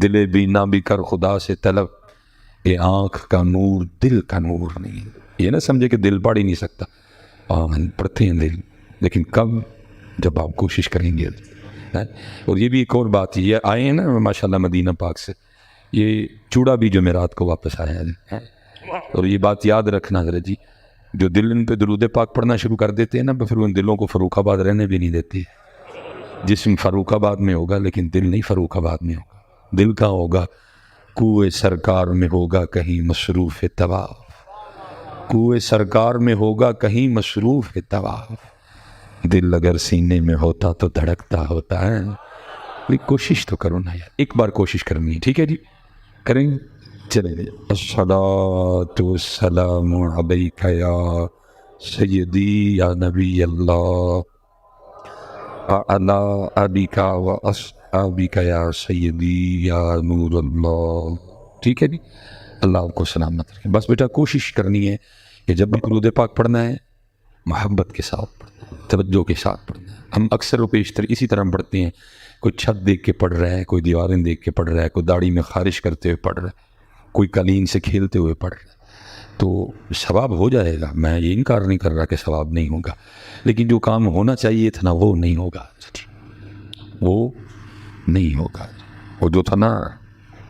دل بینا بھی کر خدا سے طلب، یہ آنکھ کا نور دل کا نور نہیں. یہ نہ سمجھے کہ دل پڑھ ہی نہیں سکتا، پڑھتے ہیں دل، لیکن کب؟ جب آپ کوشش کریں گے. اور یہ بھی ایک اور بات، یہ آئے ہیں نا ماشاءاللہ مدینہ پاک سے، یہ چوڑا بھی جمعرات کو واپس آیا ہے. اور یہ بات یاد رکھنا حضرت جی، جو دل ان پہ درود پاک پڑھنا شروع کر دیتے ہیں نا، پھر ان دلوں کو فروخ آباد رہنے بھی نہیں دیتی. جسم فروخ آباد میں ہوگا لیکن دل نہیں فروخ آباد میں ہوگا. دل کہاں ہوگا؟ کوئے سرکار میں ہوگا کہیں مصروف طواف، کوئے سرکار میں ہوگا کہیں مصروف طواف. دل اگر سینے میں ہوتا تو دھڑکتا ہوتا ہے. کوشش تو کرو نا یار، ایک بار کوشش کرنی ہے. ٹھیک ہے جی، کریں گے. چلیں گے. الصلاۃ والسلام علیک یا سیدی یا نبی اللہ وعلی آلک و اصحابک یا سیدی یا نور اللہ. ٹھیک ہے جی، اللہ آپ کو سلامت رکھے. بس بیٹا کوشش کرنی ہے کہ جب بھی درود پاک پڑھنا ہے محبت کے ساتھ پڑھنا ہے، توجہ کے ساتھ پڑھنا ہے. ہم اکثر و بیشتر اسی طرح پڑھتے ہیں، کوئی چھت دیکھ کے پڑھ رہا ہے، کوئی دیواریں دیکھ کے پڑھ رہا ہے، کوئی داڑھی میں خارش کرتے ہوئے پڑھ رہا ہے، کوئی قالین سے کھیلتے ہوئے پڑھ رہا ہے. تو ثواب ہو جائے گا، میں یہ انکار نہیں کر رہا کہ ثواب نہیں ہوگا، لیکن جو کام ہونا چاہیے تھا نا وہ نہیں ہوگا، وہ نہیں ہوگا. وہ جو تھا نا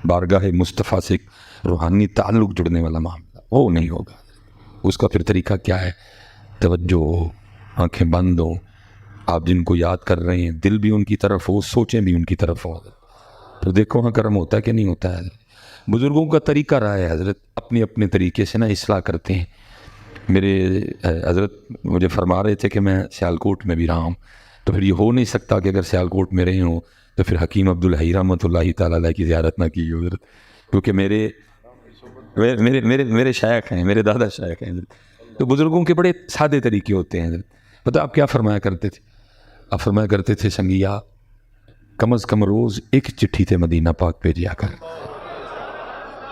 بارگاہ مصطفیٰ سے روحانی تعلق جڑنے والا معاملہ، وہ نہیں ہوگا. اس کا پھر طریقہ کیا ہے؟ توجہ ہو، آنکھیں بند ہوں، آپ جن کو یاد کر رہے ہیں دل بھی ان کی طرف ہو، سوچیں بھی ان کی طرف ہو. پھر دیکھو ہاں کرم ہوتا ہے کہ نہیں ہوتا ہے. بزرگوں کا طریقہ رہا ہے حضرت، اپنے اپنے طریقے سے نا اصلاح کرتے ہیں. میرے حضرت مجھے فرما رہے تھے کہ میں سیالکوٹ میں بھی رہا ہوں، تو پھر یہ ہو نہیں سکتا کہ اگر سیالکوٹ میں رہے ہوں تو پھر حکیم عبدالحی رحمۃ اللہ تعالیٰ علیہ کی زیارت نہ کی ہو حضرت، کیونکہ میرے شیخ ہیں، میرے دادا شیخ ہیں حضرت. تو بزرگوں کے بڑے سادے طریقے ہوتے ہیں حضرت. پتہ آپ کیا فرمایا کرتے تھے؟ آپ فرمایا کرتے تھے سنگیا کم از کم روز ایک چٹھی تے مدینہ پاک بھیجیا کر.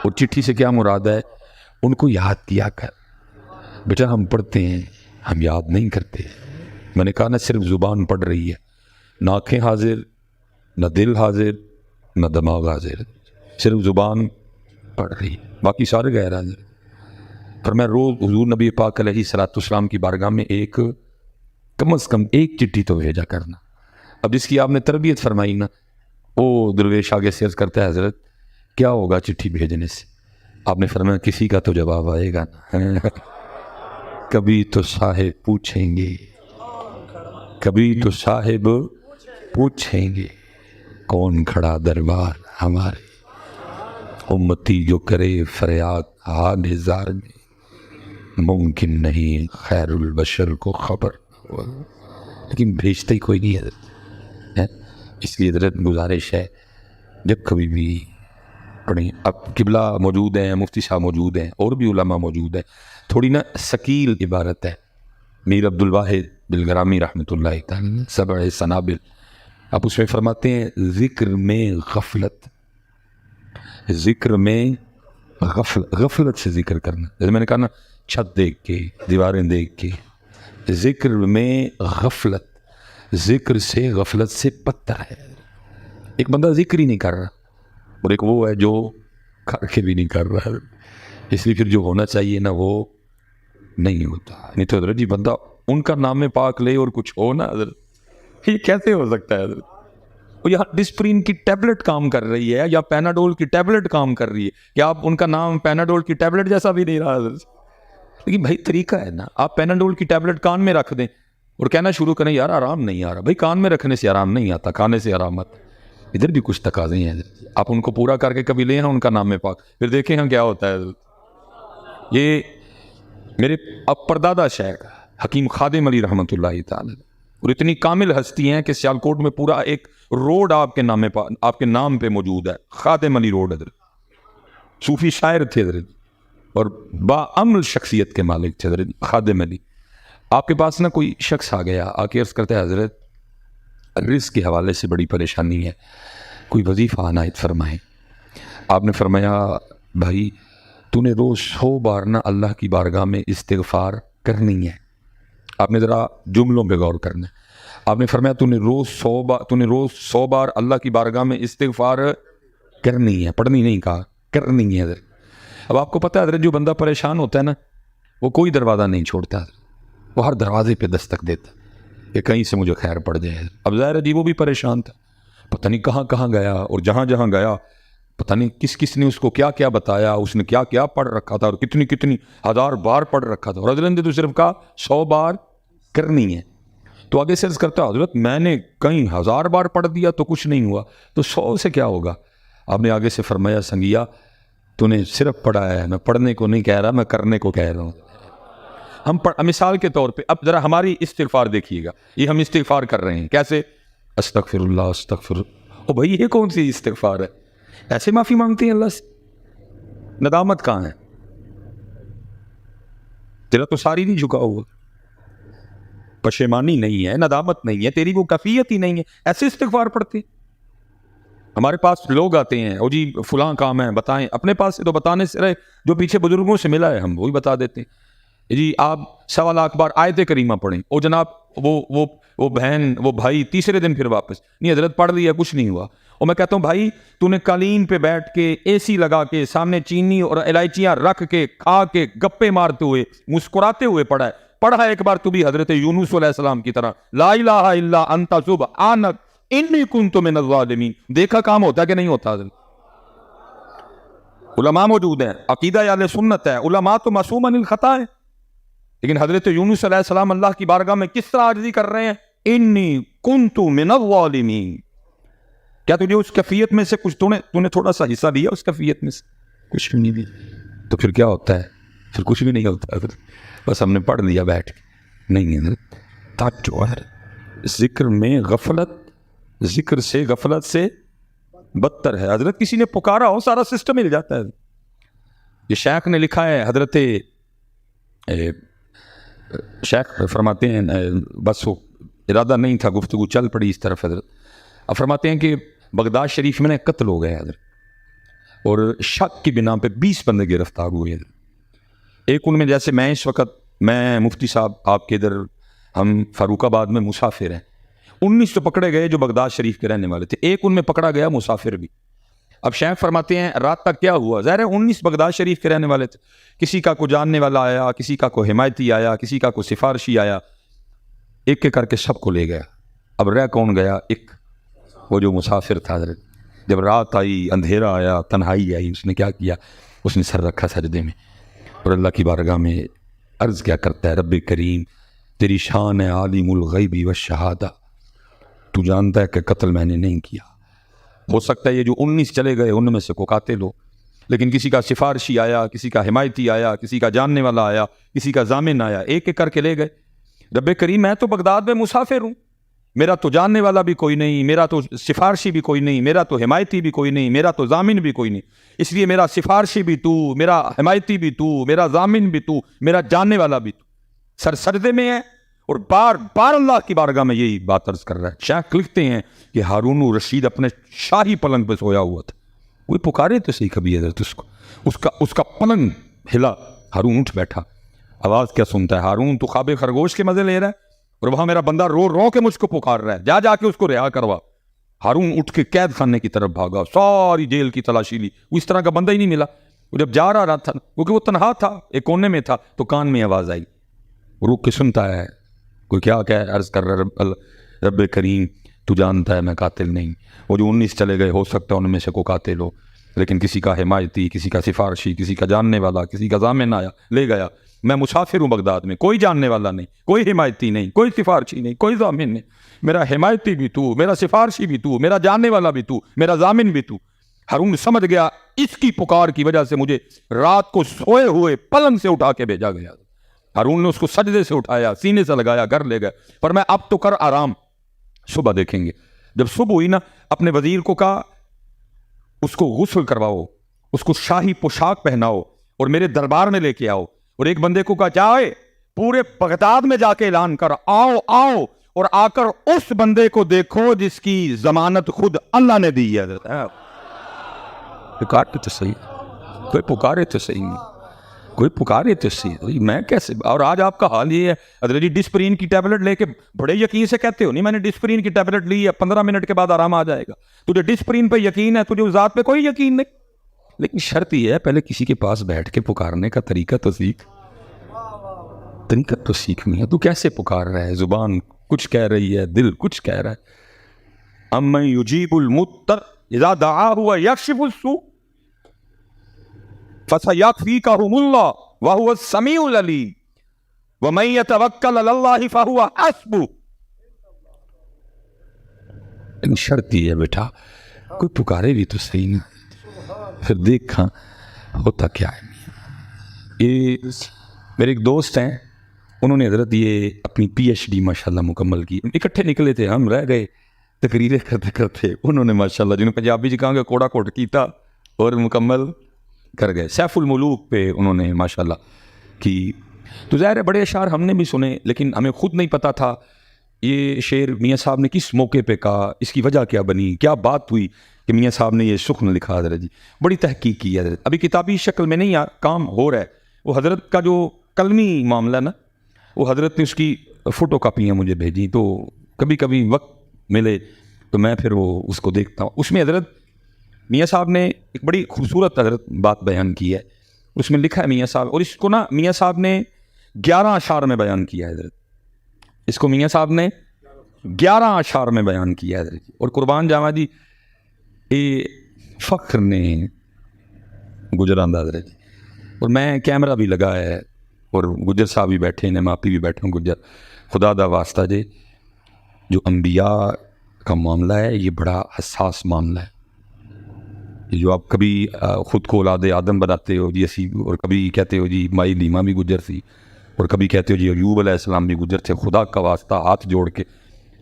اور چٹھی سے کیا مراد ہے؟ ان کو یاد کیا کر. بیٹا ہم پڑھتے ہیں، ہم یاد نہیں کرتے. میں نے کہا نا صرف زبان پڑھ رہی ہے، نہ آنکھیں حاضر، نہ دل حاضر، نہ دماغ حاضر، صرف زبان پڑھ رہی ہے، باقی سارے غیر حاضر. پر میں روز حضور نبی پاک علیہ الصلوۃ والسلام کی بارگاہ میں کم از کم ایک چٹھی تو بھیجا کرنا. اب جس کی آپ نے تربیت فرمائی نا، وہ درویش آگے سے عرض کرتا ہے حضرت کیا ہوگا چٹھی بھیجنے سے؟ آپ نے فرمایا کسی کا تو جواب آئے گا نا. کبھی تو صاحب پوچھیں گے، کبھی تو صاحب پوچھیں گے کون کھڑا دربار ہمارے، امتی جو کرے فریاد حال زار میں، ممکن نہیں خیر البشر کو خبر. لیکن بھیجتا ہی کوئی نہیں حضرت. اس لیے حضرت گزارش ہے جب کبھی بھی پڑھیں. اب قبلہ موجود ہیں، مفتی صاحب موجود ہیں، اور بھی علماء موجود ہیں. تھوڑی نا ثقیل عبارت ہے. میر عبد الواحد بالگرامی رحمۃ اللہ تعالی سبع سنابل، آپ اس میں فرماتے ہیں ذکر میں غفلت، ذکر میں غفلت سے ذکر کرنا. جیسے میں نے کہا نا چھت دیکھ کے، دیواریں دیکھ کے، ذکر میں غفلت، ذکر سے غفلت سے پتہ ہے. ایک بندہ ذکر ہی نہیں کر رہا اور ایک وہ ہے جو کر کے بھی نہیں کر رہا. اس لیے پھر جو ہونا چاہیے نا وہ نہیں ہوتا. نہیں تو حضرت جی بندہ ان کا نام پاک لے اور کچھ ہو نا حضرت، یہ کیسے ہو سکتا ہے حضرت؟ وہ یہاں ڈسپرین کی ٹیبلٹ کام کر رہی ہے یا پیناڈول کی ٹیبلٹ کام کر رہی ہے، کیا آپ ان کا نام پیناڈول کی ٹیبلٹ جیسا بھی نہیں رہا حضرت؟ لیکن بھائی طریقہ ہے نا، آپ پیناڈول کی ٹیبلٹ کان میں رکھ دیں اور کہنا شروع کریں یار آرام نہیں آ رہا. بھائی کان میں رکھنے سے آرام نہیں آتا، کھانے سے آرام آتا. ادھر بھی کچھ تقاضے ہیں حضرت، آپ ان کو پورا کر کے کبھی لیں ہاں ان کا نام پاک، پھر دیکھیں ہاں کیا ہوتا ہے حضرت. یہ میرے اب پردادا شیخ حکیم خادم علی رحمۃ اللہ تعالی، اور اتنی کامل ہستی ہیں کہ سیالکوٹ میں پورا ایک روڈ آپ کے نام پہ موجود ہے، خادم علی روڈ حضرت. صوفی شاعر تھے حضرت اور باعمل شخصیت کے مالک تھے حضرت خادم علی. آپ کے پاس نا کوئی شخص آ گیا، آ کے عرض کرتا ہے حضرت رزق کے حوالے سے بڑی پریشانی ہے، کوئی وظیفہ عنایت فرمائیں. آپ نے فرمایا بھائی تو نے روز 100 بار نا اللہ کی بارگاہ میں استغفار کرنی ہے. آپ نے ذرا جملوں پہ غور کرنا ہے. آپ نے فرمایا تو نے روز 100 بار اللہ کی بارگاہ میں استغفار کرنی ہے, پڑھنی نہیں کہا, کرنی ہے حضرت. اب آپ کو پتہ ہے حضرت جو بندہ پریشان ہوتا ہے نا وہ کوئی دروازہ نہیں چھوڑتا حضرت, وہ ہر دروازے پہ دستک دیتا کہ کہیں سے مجھے خیر پڑ جائے. اب ظاہر ہے جی وہ بھی پریشان تھا, پتہ نہیں کہاں کہاں گیا, اور جہاں جہاں گیا پتہ نہیں کس کس نے اس کو کیا کیا بتایا, اس نے کیا کیا پڑھ رکھا تھا اور کتنی کتنی ہزار بار پڑھ رکھا تھا, اور حضرت نے تو صرف کہا 100 بار کرنی ہے. تو آگے سے عرض کرتا حضرت میں نے کہیں 1000 بار پڑھ دیا تو کچھ نہیں ہوا, تو 100 سے کیا ہوگا؟ آپ نے آگے سے فرمایا سنگیا تو نے صرف پڑھا ہے, میں پڑھنے کو نہیں کہہ رہا, میں کرنے کو کہہ رہا ہوں. ہم مثال کے طور پہ اب ذرا ہماری استغفار دیکھیے گا, یہ ہم استغفار کر رہے ہیں کیسے, استغفر اللہ استغفر. او بھائی یہ کون سی استغفار ہے؟ ایسے معافی مانگتے ہیں اللہ سے؟ ندامت کہاں ہے؟ تیرا تو ساری نہیں جھکا ہوا, پشیمانی نہیں ہے, ندامت نہیں ہے, تیری وہ کیفیت ہی نہیں ہے, ایسے استغفار پڑھتے. ہمارے پاس لوگ آتے ہیں او جی فلاں کام ہے بتائیں, اپنے پاس سے تو بتانے سے رہے, جو پیچھے بزرگوں سے ملا ہے ہم وہی بتا دیتے ہیں. جی آپ 1.25 لاکھ بار آیت کریمہ پڑھیں, او جناب وہ بہن وہ بھائی تیسرے دن پھر واپس نہیں حضرت پڑھ لیا کچھ نہیں ہوا. اور میں کہتا ہوں بھائی تو نے قالین پہ بیٹھ کے اے سی لگا کے سامنے چینی اور الائچیاں رکھ کے کھا کے گپے مارتے ہوئے مسکراتے ہوئے پڑھا ہے, پڑھا ایک بار تو بھی حضرت یونس علیہ السلام کی طرح لا الہ الا انت سبحانک انی کنت من الظالمین. دیکھا کام ہوتا کہ نہیں ہوتا؟ علماء موجود ہیں, عقیدہ اہل سنت ہے, علماء تو معصوم عن الخطا ہے, لیکن حضرت یونس علیہ السلام اللہ کی بارگاہ میں کس طرح عاجزی کر رہے ہیں, انی کنت من الظالمین. کیا تجھے اس کیفیت میں سے کچھ تو نے تھوڑا سا حصہ لیا اس کیفیت میں سے؟ کچھ بھی نہیں لیا. تو پھر کیا ہوتا ہے؟ پھر کچھ بھی نہیں ہوتا, بس ہم نے پڑھ لیا بیٹھ کے. نہیں ہے جو ہے ذکر میں غفلت, ذکر سے غفلت سے بدتر ہے. حضرت کسی نے پکارا ہو سارا سسٹم ہل جاتا ہے. یہ شیخ نے لکھا ہے, حضرت شیخ فرماتے ہیں, بس وہ ارادہ نہیں تھا, گفتگو چل پڑی اس طرف. حضرت اب فرماتے ہیں کہ بغداد شریف میں قتل ہو گئے حضرت, اور شک کی بنا پہ 20 بندے گرفتار ہوئے حضرت. ایک ان میں جیسے میں اس وقت, میں مفتی صاحب آپ کے ادھر, ہم فاروق آباد میں مسافر ہیں, 19 تو پکڑے گئے جو بغداد شریف کے رہنے والے تھے, ایک ان میں پکڑا گیا مسافر بھی. اب شیخ فرماتے ہیں رات تک کیا ہوا, ظاہر ہے 19 بغداد شریف کے رہنے والے تھے, کسی کا کوئی جاننے والا آیا, کسی کا کوئی حمایتی آیا, کسی کا کوئی سفارشی آیا, ایک ایک کر کے سب کو لے گیا. اب رہ کون گیا؟ ایک وہ جو مسافر تھا حضرت. جب رات آئی, اندھیرا آیا, تنہائی آئی, اس نے کیا کیا, اس نے سر رکھا سجدے میں اور اللہ کی بارگاہ میں عرض کیا کرتا ہے, رب کریم تیری شان ہے عالم الغیب والشہادہ, تو جانتا ہے کہ قتل میں نے نہیں کیا. ہو سکتا ہے یہ جو 19 چلے گئے ان میں سے کو قاتل ہو, لیکن کسی کا سفارشی آیا, کسی کا حمایتی آیا, کسی کا جاننے والا آیا, کسی کا ضامن آیا, ایک ایک کر کے لے گئے. رب کریم میں تو بغداد میں مسافر ہوں, میرا تو جاننے والا بھی کوئی نہیں, میرا تو سفارشی بھی کوئی نہیں, میرا تو حمایتی بھی کوئی نہیں, میرا تو ضامن بھی کوئی نہیں, اس لیے میرا سفارشی بھی تو, میرا حمایتی بھی تو, میرا ضامن بھی تو, میرا جاننے والا بھی تو. سر سجدے میں ہے اور بار بار اللہ کی بارگاہ میں یہی بات عرض کر رہا ہے. شیخ لکھتے ہیں کہ ہارون رشید اپنے شاہی پلنگ پہ سویا ہوا تھا, کوئی پکارے تو صحیح کبھی حضرت اس کو, اس کا پلنگ ہلا, ہارون اٹھ بیٹھا. آواز کیا سنتا ہے؟ ہارون تو خواب خرگوش کے مزے لے رہا ہے, اور وہاں میرا بندہ رو رو کے مجھ کو پکار رہا ہے, جا جا کے اس کو رہا کروا. ہارون اٹھ کے قید خانے کی طرف بھاگا, ساری جیل کی تلاشی لی, وہ اس طرح کا بندہ ہی نہیں ملا. وہ جب جا رہا تھا, کیونکہ وہ تنہا تھا, ایک کونے میں تھا, تو کان میں آواز آئی, رک کے سنتا ہے, کوئی کیا عرض کر رہا, رب کریم تو جانتا ہے میں قاتل نہیں. وہ جو 19 چلے گئے, ہو سکتا ہے ان میں سے کوئی قاتل ہو, لیکن کسی کا حمایتی, کسی کا سفارشی, کسی کا جاننے والا, کسی کا ضامن آیا, لے گیا. میں مسافر ہوں بغداد میں, کوئی جاننے والا نہیں, کوئی حمایتی نہیں, کوئی سفارشی نہیں, کوئی ضامن نہیں. میرا حمایتی بھی تو, میرا سفارشی بھی تو, میرا جاننے والا بھی تو, میرا ضامن بھی تو. ہارون سمجھ گیا اس کی پکار کی وجہ سے مجھے رات کو سوئے ہوئے پلنگ سے اٹھا کے بھیجا گیا. ہارون نے اس کو سجدے سے اٹھایا, سینے سے لگایا, گھر لے گئے. پر میں اب تو کر آرام, صبح دیکھیں گے. جب صبح ہوئی نا, اپنے وزیر کو کہا اس کو غسل کرواؤ, اس کو شاہی پوشاک پہناؤ اور میرے دربار میں لے کے آؤ. اور ایک بندے کو کہا جائے پورے بغداد میں جا کے اعلان کر, آؤ آؤ, اور آ کر اس بندے کو دیکھو جس کی ضمانت خود اللہ نے دی ہے. پکارتے تو صحیح, کوئی پکارے تو صحیح نہیں. کوئی پکارے تو صحیح، میں کیسے؟ اور آج آپ کا حال یہ ہے حضرت جی ڈسپرین کی ٹیبلٹ لے کے بڑے یقین سے کہتے ہو نہیں میں نے ڈسپرین کی ٹیبلٹ لی ہے 15 منٹ کے بعد آرام آ جائے گا، تجھے ڈسپرین پہ یقین ہے، تجھے اس ذات پہ کوئی یقین نہیں. لیکن شرط یہ ہے پہلے کسی کے پاس بیٹھ کے پکارنے کا طریقہ تو سیکھ، طریقہ تو سیکھنی ہے. تو کیسے پکار رہا ہے؟ زبان کچھ کہہ رہی ہے، دل کچھ کہہ رہا ہے. امن یجیب المضطر اذا دعاہ ویکشف السوء فسیکفیکہم اللہ وہو السمیع العلیم ومن یتوکل علی اللہ فہو حسبہ. شرط یہ ہے بیٹا کوئی پکارے بھی تو صحیح نہیں، پھر دیکھا ہوتا کیا ہے. یہ میرے ایک دوست ہیں، انہوں نے حضرت یہ اپنی پی ایچ ڈی ماشاءاللہ مکمل کی. اکٹھے نکلے تھے، ہم رہ گئے تقریریں کرتے کرتے. انہوں نے ماشاءاللہ جنہوں پنجابی جی کہاں گے کوڑا کوٹ کیتا اور مکمل کر گئے. سیف الملوک پہ انہوں نے ماشاءاللہ کی. تو ظاہر ہے بڑے اشعار ہم نے بھی سنے، لیکن ہمیں خود نہیں پتا تھا یہ شعر میاں صاحب نے کس موقع پہ کہا، اس کی وجہ کیا بنی، کیا بات ہوئی کہ میاں صاحب نے یہ سخن لکھا. حضرت جی بڑی تحقیق کی ہے حضرت، ابھی کتابی شکل میں نہیں کام ہو رہا ہے. وہ حضرت کا جو کلمی معاملہ نا، وہ حضرت نے اس کی فوٹو کاپیاں مجھے بھیجی، تو کبھی کبھی وقت ملے تو میں پھر وہ اس کو دیکھتا ہوں. اس میں حضرت میاں صاحب نے ایک بڑی خوبصورت حضرت بات بیان کی ہے. اس میں لکھا ہے میاں صاحب، اور اس کو نا میاں صاحب نے 11 اشعار میں بیان کیا ہے حضرت. اس کو میاں صاحب نے 11 اشعار میں بیان کیا ہے حضرت. اور قربان جاوا جی یہ فخر نے گجراندہ حضرت جی. اور میں کیمرہ بھی لگا ہے اور گجر صاحب بھی بیٹھے ہیں، ماپی بھی بیٹھے ہوں گجر. خدا دا واسطہ جی جو انبیاء کا معاملہ ہے یہ بڑا حساس معاملہ ہے. جو آپ کبھی خود کو اولاد آدم بناتے ہو جی اسی، اور کبھی کہتے ہو جی مائی لیما بھی گجر تھی، اور کبھی کہتے ہو جی ایوب علیہ السلام بھی گجر تھے. خدا کا واسطہ ہاتھ جوڑ کے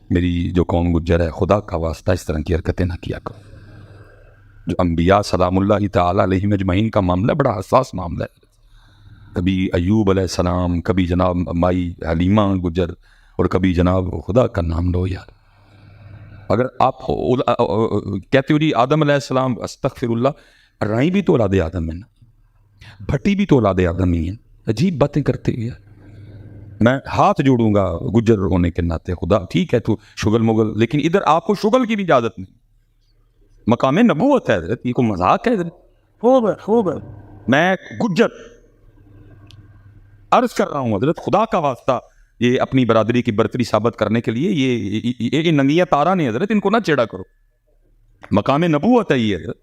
میری جو قوم گجر ہے، خدا کا واسطہ اس طرح کی حرکتیں نہ کیا کرو. جو انبیاء سلام اللہ تعالیٰ علیہم اجمعین کا معاملہ بڑا حساس معاملہ ہے. کبھی ایوب علیہ السلام، کبھی جناب مائی حلیمہ گجر، اور کبھی جناب خدا کا نام لو یار. اگر آپ کہتے ہو جی آدم علیہ السلام، استغفر اللہ، رائی بھی تو اولاد آدم ہے نا، بھٹی بھی تو اولاد آدم ہی ہے. عجیب باتیں کرتے ہوئے میں ہاتھ جوڑوں گا گجر ہونے کے ناطے. خدا ٹھیک ہے تو شغل مغل، لیکن ادھر آپ کو شغل کی بھی اجازت نہیں. مقام نبوت ہے حضرت، یہ کوئی مذاق ہے حضرت. میں گجر عرض کر رہا ہوں حضرت، خدا کا واسطہ یہ اپنی برادری کی برتری ثابت کرنے کے لیے یہ ننگیا تارا نہیں حضرت، ان کو نہ چیڑا کرو. مقام نبوت ہے یہ حضرت.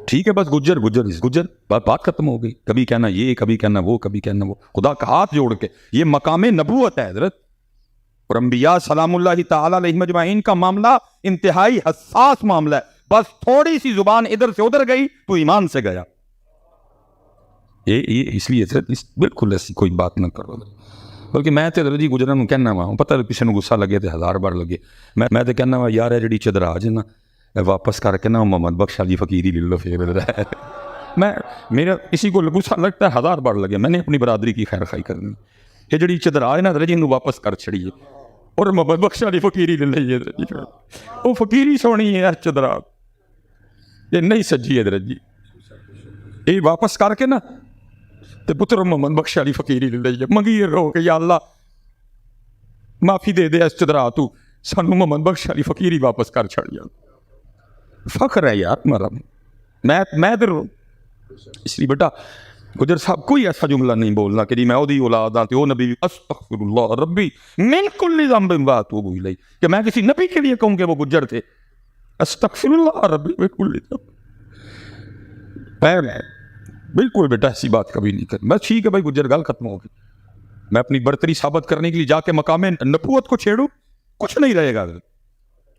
ٹھیک ہے بس گجر گجر گجر، بات ختم ہو گئی. کبھی کہنا یہ، کبھی کہنا وہ، کبھی کہنا وہ. خدا کا ہاتھ جوڑ کے یہ مقام نبوت ہے حضرت. اور انبیاء سلام اللہ تعالیٰ علیہم اجمعین کا معاملہ انتہائی حساس معاملہ ہے. بس تھوڑی سی زبان ادھر سے ادھر گئی تو ایمان سے گیا. یہ اس لیے بالکل ایسی کوئی بات نہ کرو. بلکہ میں تو حضرت جی گجران کہنا وا ہوں، پتہ کسی نے غصہ لگے تو 1000 بار لگے. میں تو کہنا وا یار جڑی چدراج ہے نا واپس کر کے نا محمد بخش علی فقیری لے لو. پھر میں میرا کسی کو غصہ لگتا ہے 1000 بار لگے، میں نے اپنی برادری کی خیر خائی کرنی. یہ جڑی چدراج ہے نا حضرت جی انہوں واپس کر چھڑیے اور محمد بخش علی فقیری لے لئیے. وہ فقیری سونی ہے چدراج، یہ نہیں سجی حضرت جی. یہ واپس کر کے نا تے پتر محمد بخش علی فقیری لے لئیے. منگیر رو کہ یا اللہ معافی دے دے اس چدرا تو سانو محمد بخش علی فقیری واپس کر چھڑ جا. فخر ہے یار ہمارا. میں ادھر اس لیے بیٹا گجر صاحب کوئی ایسا جملہ نہیں بولنا کہ جی میں وہ دی اولاد ہوں تے وہ نبی استغفر اللہ ربی من کل ذنب واتوب الیہ، کہ میں کسی نبی کے لیے کہوں کہ وہ گجر تھے. استغفر اللہ ربی من کل ذنب. بالکل بیٹا ایسی بات کبھی نہیں کریں. بس ٹھیک ہے بھائی گجر گل ختم ہو گئی. میں اپنی برتری ثابت کرنے کے لیے جا کے مقام نبوت کو چھیڑوں، کچھ نہیں رہے گا.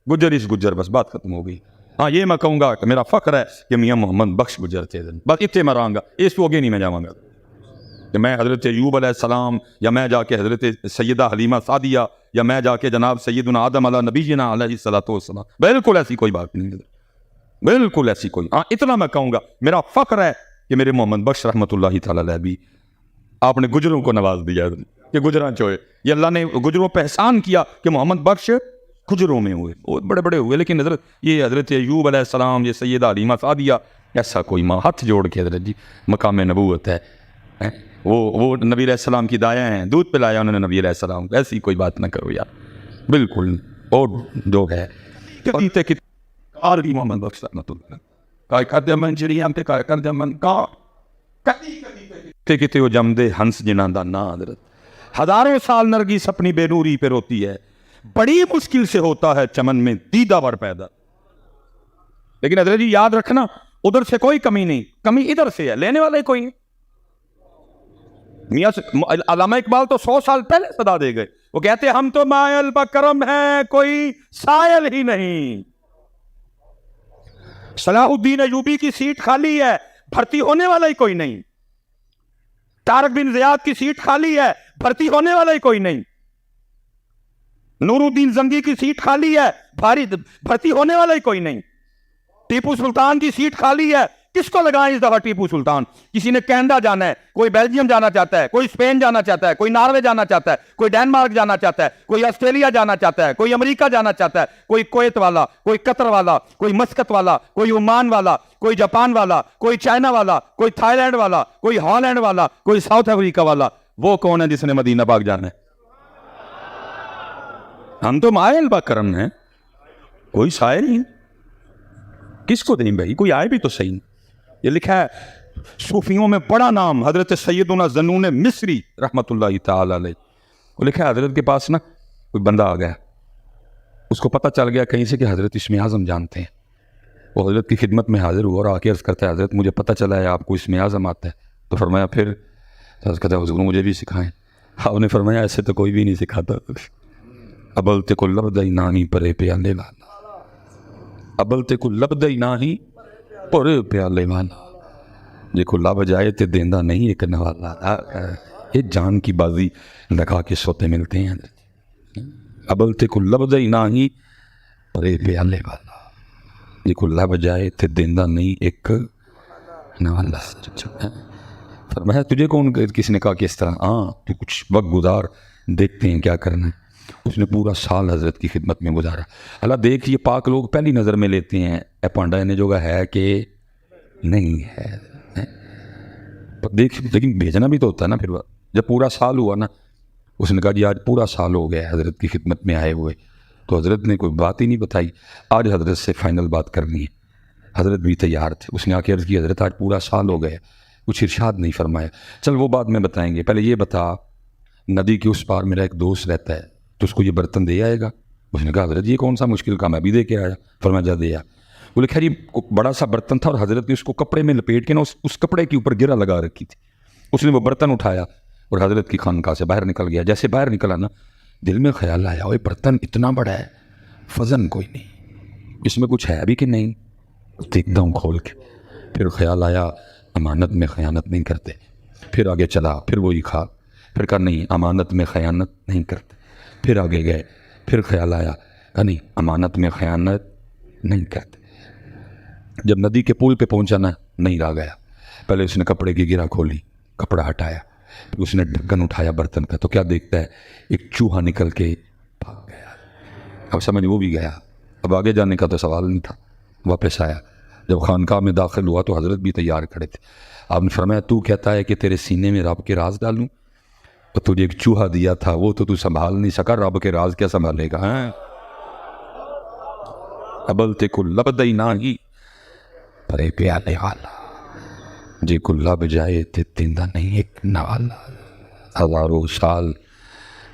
گجر اس گجر، بس بات ختم ہو گئی. ہاں یہ میں کہوں گا کہ میرا فخر ہے کہ میاں محمد بخش گجر تھے. بس اتنے میں رہوں گا، اس کو آگے نہیں میں جاؤں گا کہ میں حضرت ایوب علیہ السلام، یا میں جا کے حضرت سیدہ حلیمہ سعدیہ، یا میں جا کے جناب سیدنا آدم علیہ نبینا علیہ الصلوۃ والسلام. بالکل ایسی کوئی بات نہیں، بالکل ایسی کوئی. ہاں اتنا میں کہوں گا میرا فخر ہے کہ میرے محمد بخش رحمۃ اللہ تعالیٰ علیہ بھی آپ نے گجروں کو نواز دیا کہ گجراں چوئے. یہ اللہ نے گجروں پہ احسان کیا کہ محمد بخش گجروں میں ہوئے. وہ بڑے بڑے ہوئے، لیکن حضرت یہ حضرت ایوب علیہ السلام، یہ سیدہ حلیمہ سعدیہ، ایسا کوئی ماں ہاتھ جوڑ کے حضرت جی مقام نبوت ہے وہ نبی علیہ السلام کی دایا ہیں، دودھ پلایا انہوں نے نبی علیہ السلام کو، ایسی کوئی بات نہ کرو یار بالکل. اور جو ہے محمد بخش رحمۃ اللہ وہ جمدے ہنس جنہاں دا نا حضرت ہزاروں سال نرگس اپنی بے نوری پہ روتی ہے، بڑی مشکل سے ہوتا ہے چمن میں دیدہ ور پیدا. لیکن حضرت جی یاد رکھنا ادھر سے کوئی کمی نہیں، کمی ادھر سے ہے، لینے والا ہی کوئی نہیں. میاں علامہ اقبال تو 100 سال پہلے صدا دے گئے، وہ کہتے ہم تو مائل بکرم ہیں کوئی سائل ہی نہیں. صلاح الدین ایوبی کی سیٹ خالی ہے، بھرتی ہونے والا ہی کوئی نہیں. طارق بن زیاد کی سیٹ خالی ہے، بھرتی ہونے والا ہی کوئی نہیں. نور الدین زنگی کی سیٹ خالی ہے، بھرتی ہونے والا ہی کوئی نہیں. ٹیپو سلطان کی سیٹ خالی ہے، کس کو لگائیں اس دفعہ ٹیپو سلطان؟ کسی نے کینیڈا جانا ہے، کوئی بیلجیم جانا چاہتا ہے، کوئی اسپین جانا چاہتا ہے، کوئی ناروے جانا چاہتا ہے، کوئی ڈینمارک جانا چاہتا ہے، کوئی آسٹریلیا جانا چاہتا ہے، کوئی امریکہ جانا چاہتا ہے، کوئی کویت والا، کوئی قطر والا، کوئی مسقط والا، کوئی عمان والا، کوئی جاپان والا، کوئی چائنا والا، کوئی تھائی لینڈ والا، کوئی ہالینڈ والا، کوئی ساؤتھ افریقہ والا. وہ کون ہے جس نے مدینہ پاک جانا ہے؟ ہم تو مائل بکرم ہیں، کوئی سائل نہیں. کس کو دیں بھائی؟ کوئی آئے بھی تو صحیح. یہ لکھا ہے صوفیوں میں بڑا نام حضرت سیدنا ذنون مصری رحمت اللہ تعالی علیہ، وہ لکھا ہے حضرت کے پاس نا کوئی بندہ آ گیا، اس کو پتہ چل گیا کہیں سے کہ حضرت اسم اعظم جانتے ہیں. وہ حضرت کی خدمت میں حاضر ہوا اور آ کے عرض کرتا ہے حضرت مجھے پتہ چلا ہے آپ کو اسم اعظم آتا ہے. تو فرمایا پھر؟ عرض کرتا ہے حضور مجھے بھی سکھائیں. آپ نے فرمایا ایسے تو کوئی بھی نہیں سکھاتا. ابلتے کو لبد نانی پرے پیالے والا، ابلتے کو لبد نانی پرے پیالے والا، دیکھو لب جائے تے دیندہ نہیں ایک نوالا. یہ جان کی بازی لگا کے سوتے ملتے ہیں. ابلتے کو لبد نانی پرے پیالے والا، دیکھو لب جائے تے دیندہ نہیں ایک نوالا. فرمایا تجھے کون کس نے کہا کہ اس طرح؟ ہاں تو کچھ وقت گزار، دیکھتے ہیں کیا کرنا ہے. اس نے پورا سال حضرت کی خدمت میں گزارا. اللہ دیکھ یہ پاک لوگ پہلی نظر میں لیتے ہیں اے پانڈا نے جو ہے کہ نہیں ہے. دیکھ لیکن بھیجنا بھی تو ہوتا ہے نا. پھر جب پورا سال ہوا نا، اس نے کہا جی آج پورا سال ہو گیا حضرت کی خدمت میں آئے ہوئے. تو حضرت نے کوئی بات ہی نہیں بتائی، آج حضرت سے فائنل بات کرنی ہے. حضرت بھی تیار تھے. اس نے آ کے عرض کی حضرت آج پورا سال ہو گیا، کچھ ارشاد نہیں فرمایا. چل وہ بات میں بتائیں گے، پہلے یہ بتا ندی کے اس پار میرا ایک دوست رہتا ہے تو اس کو یہ برتن دے آئے گا. اس نے کہا حضرت یہ کون سا مشکل کام ہے، ابھی دے کے آیا. فرمایا جا دے آ. وہ لکھا جی بڑا سا برتن تھا اور حضرت نے اس کو کپڑے میں لپیٹ کے نا اس کپڑے کے اوپر گرہ لگا رکھی تھی. اس نے وہ برتن اٹھایا اور حضرت کی خانقاہ سے باہر نکل گیا. جیسے باہر نکلا نا دل میں خیال آیا وہ برتن اتنا بڑا ہے، وزن کوئی نہیں، اس میں کچھ ہے بھی کہ نہیں. دیکھتا ہوں کھول کے. پھر خیال آیا امانت میں خیانت نہیں کرتے. پھر آگے چلا، پھر وہی کھا. پھر کہا نہیں امانت میں خیانت نہیں کرتے. پھر آگے گئے، پھر خیال آیا کہا نہیں امانت میں خیانت نہیں کرتے. جب ندی کے پول پہ پہنچا نا نہیں رہ گیا. پہلے اس نے کپڑے کی گرہ کھولی، کپڑا ہٹایا، پھر اس نے ڈھکن اٹھایا برتن کا تو کیا دیکھتا ہے ایک چوہا نکل کے بھاگ گیا. اب سمجھ وہ بھی گیا. اب آگے جانے کا تو سوال نہیں تھا. واپس آیا. جب خانقاہ میں داخل ہوا تو حضرت بھی تیار کھڑے تھے. آپ نے فرمایا تو کہتا ہے کہ تیرے سینے میں رب کے راز ڈالوں، تو تجھے ایک چوہا دیا تھا وہ تو سنبھال نہیں سکا، رب کے راز کیا سنبھالے گا؟ ابلتے کو لبد ناہی پرے پیالے والا، جی کو لب جائے تے دیندہ نہیں ایک نوالا. ہزاروں سال